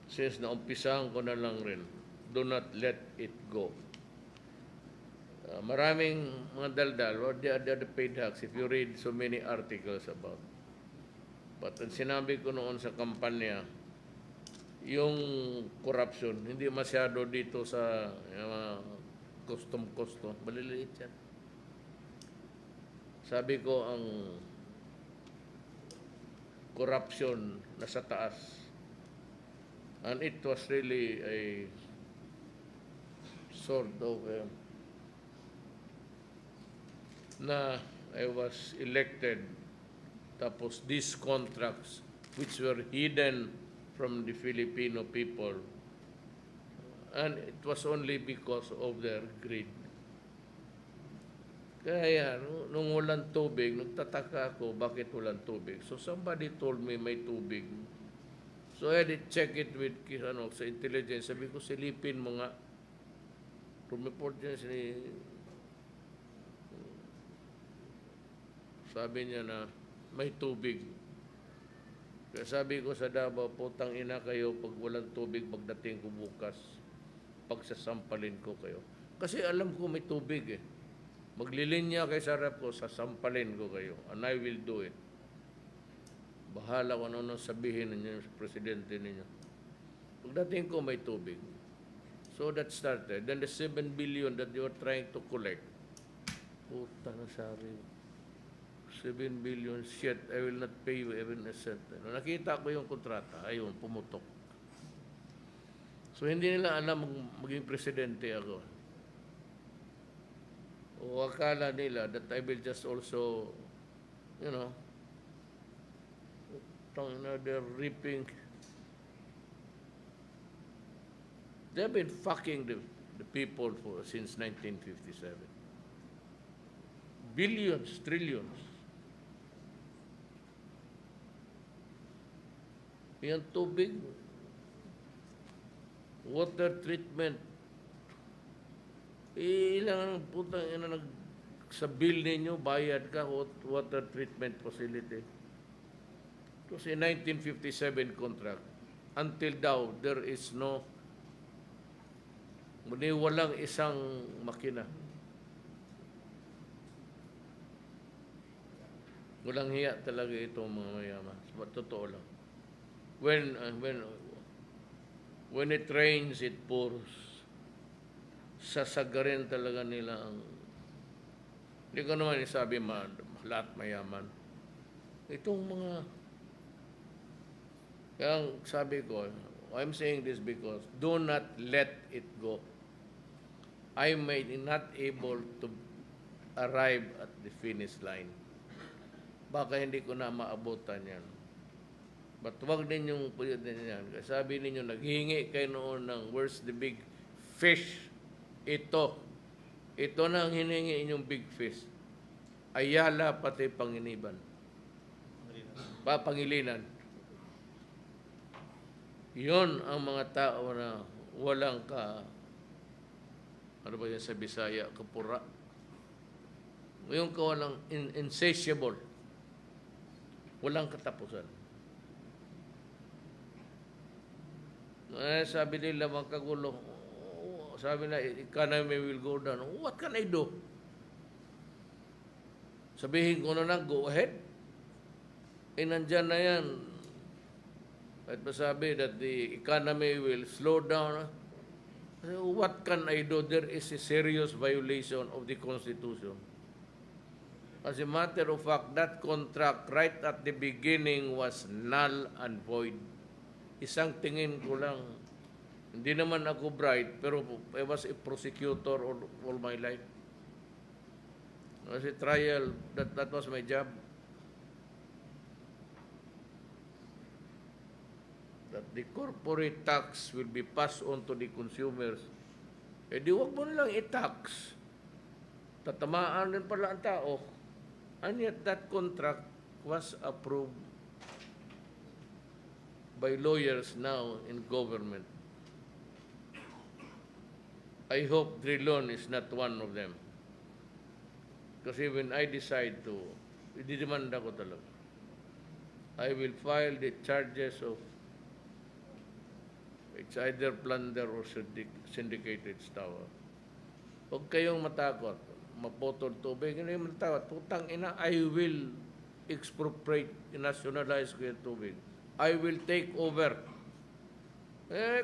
Speaker 2: since naumpisahan ko na lang rin, do not let it go. Maraming mga daldal, or they are the paid hacks if you read so many articles about. But sinabi ko noon sa kampanya, yung corruption, hindi masyado dito sa custom, maliliit yan. Sabi ko ang corruption nasa taas. And it was really a sort of na I was elected, tapos these contracts which were hidden from the Filipino people, and it was only because of their greed. Kaya nung walang tubig, nagtataka ako bakit walang tubig. So somebody told me may tubig. So I had to check it with sa intelligence. Sabi ko, silipin mo nga. Rumeport niya sabi niya na may tubig. Kaya sabi ko sa Davao, putang ina kayo pag walang tubig pagdating ko bukas. Pagsasampalin ko kayo. Kasi alam ko may tubig eh. Maglilinya kay sa rep ko, sasampalin ko kayo. And I will do it. Bahala ko ano sabihin ninyo sa presidente ninyo. Pagdating ko may tubig. So that started. Then the 7 billion that you are trying to collect. Puta na sari. 7 billion, shit, I will not pay you even a cent. Nakita ko yung kontrata, ayun, pumutok. So hindi nila alam maging presidente ako. O akala nila that I will just also, they're reaping. They've been fucking the people since 1957. Billions, trillions. Yung tubig, water treatment, ilang putang sa bill ninyo, bayad ka, water treatment facility. It was a 1957 contract. Until now, there is walang isang makina. Walang hiya talaga itong mga mayaman. Totoo lang. When it rains, it pours. Sasagarin talaga nila ang... Hindi ko naman isabi lahat mayaman. Itong mga... Kaya sabi ko, I'm saying this because do not let it go. I may not able to arrive at the finish line. Baka hindi ko na maabutan yan. But wag ninyong pwede yan. Kasi sabi ninyo, naghingi kayo noon ng where's the big fish? Ito na ang hiningi inyong big fish. Ayala pati Panginiban. Pangilinan. Yon ang mga tao na walang ano ba yan sa Bisaya, kapura. Yung walang insatiable. Walang katapusan. Sabi nila mga kagulo, sabi na, economy will go down. What can I do? Sabihin ko na lang, go ahead. Nandyan na yan. At masabi that the economy will slow down. What can I do? There is a serious violation of the Constitution. As a matter of fact, that contract right at the beginning was null and void. Isang tingin ko lang, hindi naman ako bright, pero I was a prosecutor all my life. As a trial, that was my job. That the corporate tax will be passed on to the consumers. Eh di wag mo nilang i-tax. Tatamaan din pala ang tao. And yet that contract was approved by lawyers now in government. I hope Drilon is not one of them. Kasi when I decide to, ididemanda ko talaga. I will file the charges of it's either plunder or syndicated tower. Huwag kayong matakot. Mapotol tubig. Hindi yung matakot. Putang ina, I will expropriate, nationalize ko yung tubig. I will take over.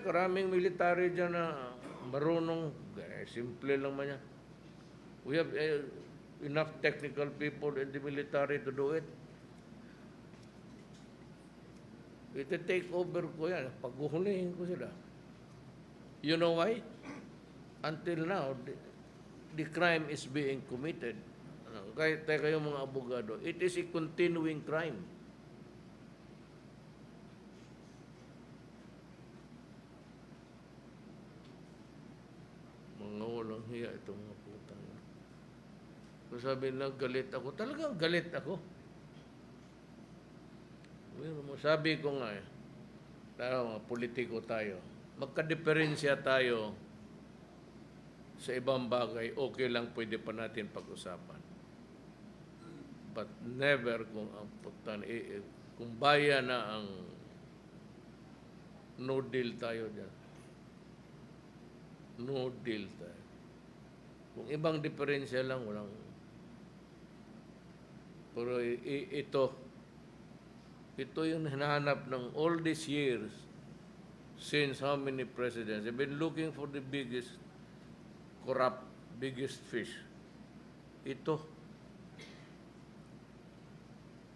Speaker 2: Karaming military dyan na marunong. Simple lang man yan. We have enough technical people in the military to do it. Iti-take over ko yan. Paghuhulihin ko sila. You know why? Until now, the crime is being committed. Kahit kayong mga abogado, it is a continuing crime. Mga walang hiya itong mga putang. Kung sabi nila, galit ako. Talagang galit ako. Sabi ko nga tayo, mga politiko tayo, magka-diferensya tayo sa ibang bagay, okay lang pwede pa natin pag-usapan. But never kung ang kung bayan na ang no deal tayo dyan. No deal tayo. Kung ibang diferensya lang, walang. Pero ito yung hinahanap ng all these years since how many presidents. They've been looking for the biggest corrupt, biggest fish. Ito.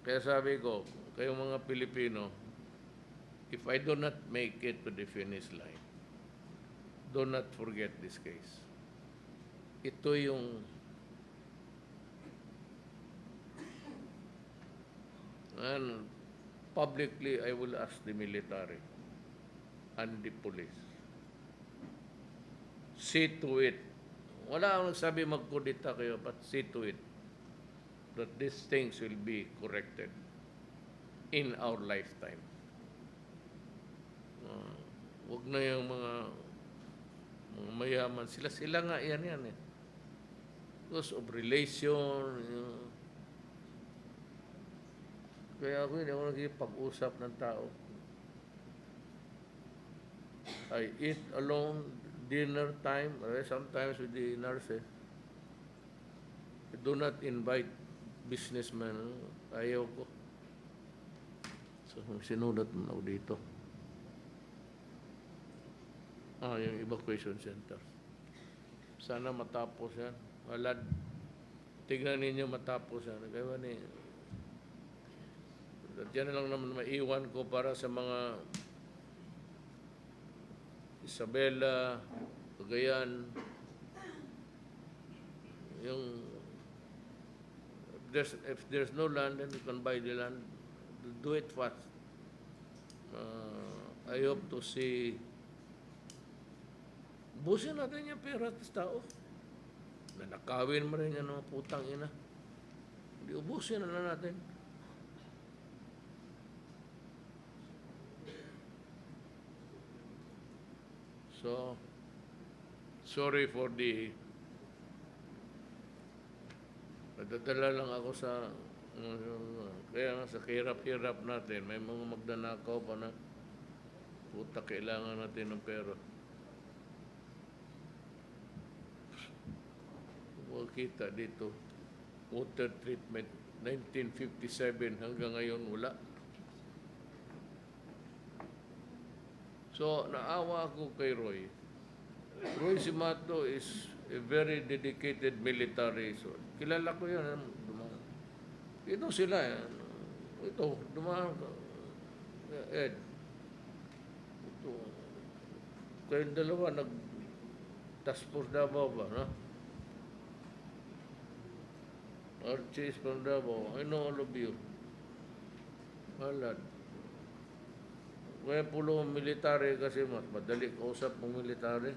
Speaker 2: Kaya sabi ko, kayong mga Pilipino, if I do not make it to the finish line, do not forget this case. Ito yung publicly, I will ask the military and the police. See to it. Wala akong nagsabi magkudita kayo, but see to it that these things will be corrected in our lifetime. Huwag na yung mga mayaman. Sila nga yan eh. Because of relation, kaya ako hindi ako nagpag-usap ng tao. I eat alone, dinner time, sometimes with the nurses. I do not invite businessmen. Ayaw ko. So, sinulat mo ako dito. Yung evacuation center. Sana matapos yan. Walad. Tignan ninyo matapos yan. Kaya ni at yan lang naman maiwan ko para sa mga Isabela, Cagayan, yung if there's no land, then you can buy the land. Do it fast. I hope to see busin natin yung pera at tao. Nanakawin mo rin yan ng putang ina. Hindi ubusin na natin. So, sorry for the nadadala lang ako sa kaya nga sa hirap-hirap natin, may mga magdanakaw pa na puta, kailangan natin ng pera. Kita dito, water treatment, 1957 hanggang ngayon wala. So, naawa ako kay Roy. Roy Simato is a very dedicated military. So, kilala ko yan. Ito sila. Ito, dumaan. Ed. Ito. Kayong dalawa, nag-task force Davao ba, no? Archies from Davao. I know all of you. Malad. Kaya pulo military kasi mas madali kausap ng military.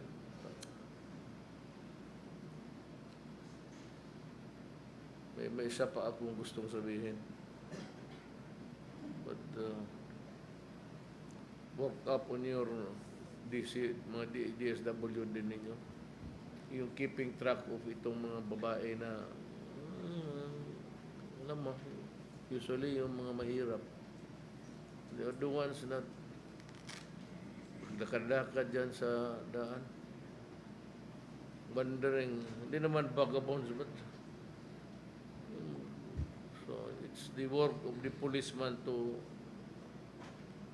Speaker 2: May isa pa akong gustong sabihin. But work up on your DC, mga DSW din ninyo. Yung keeping track of itong mga babae na alam mo, usually yung mga mahirap. They are the ones na lakad-lakad dyan sa daan. Wandering, hindi naman vagabonds, but so it's the work of the policeman to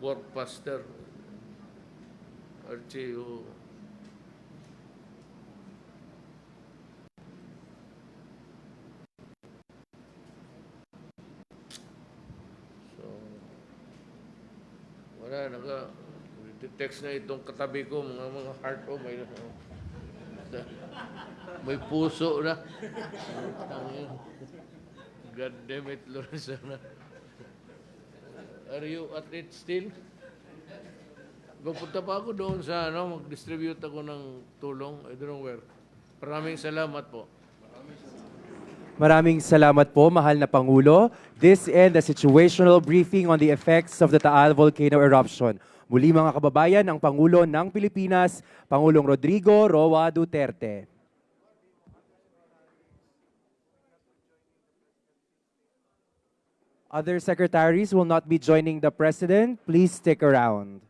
Speaker 2: work faster. Archie, wala, text na itong katabi ko, mga heart ko, may puso na. God damn it, Lorenzana. Are you at it still? Magpunta pa ako doon sa, mag-distribute ako ng tulong. I don't know where. Maraming salamat po.
Speaker 1: Maraming salamat po, mahal na Pangulo. This ends the situational briefing on the effects of the Taal volcano eruption. Muli mga kababayan, ang Pangulo ng Pilipinas, Pangulong Rodrigo Roa Duterte. Other secretaries will not be joining the President. Please stick around.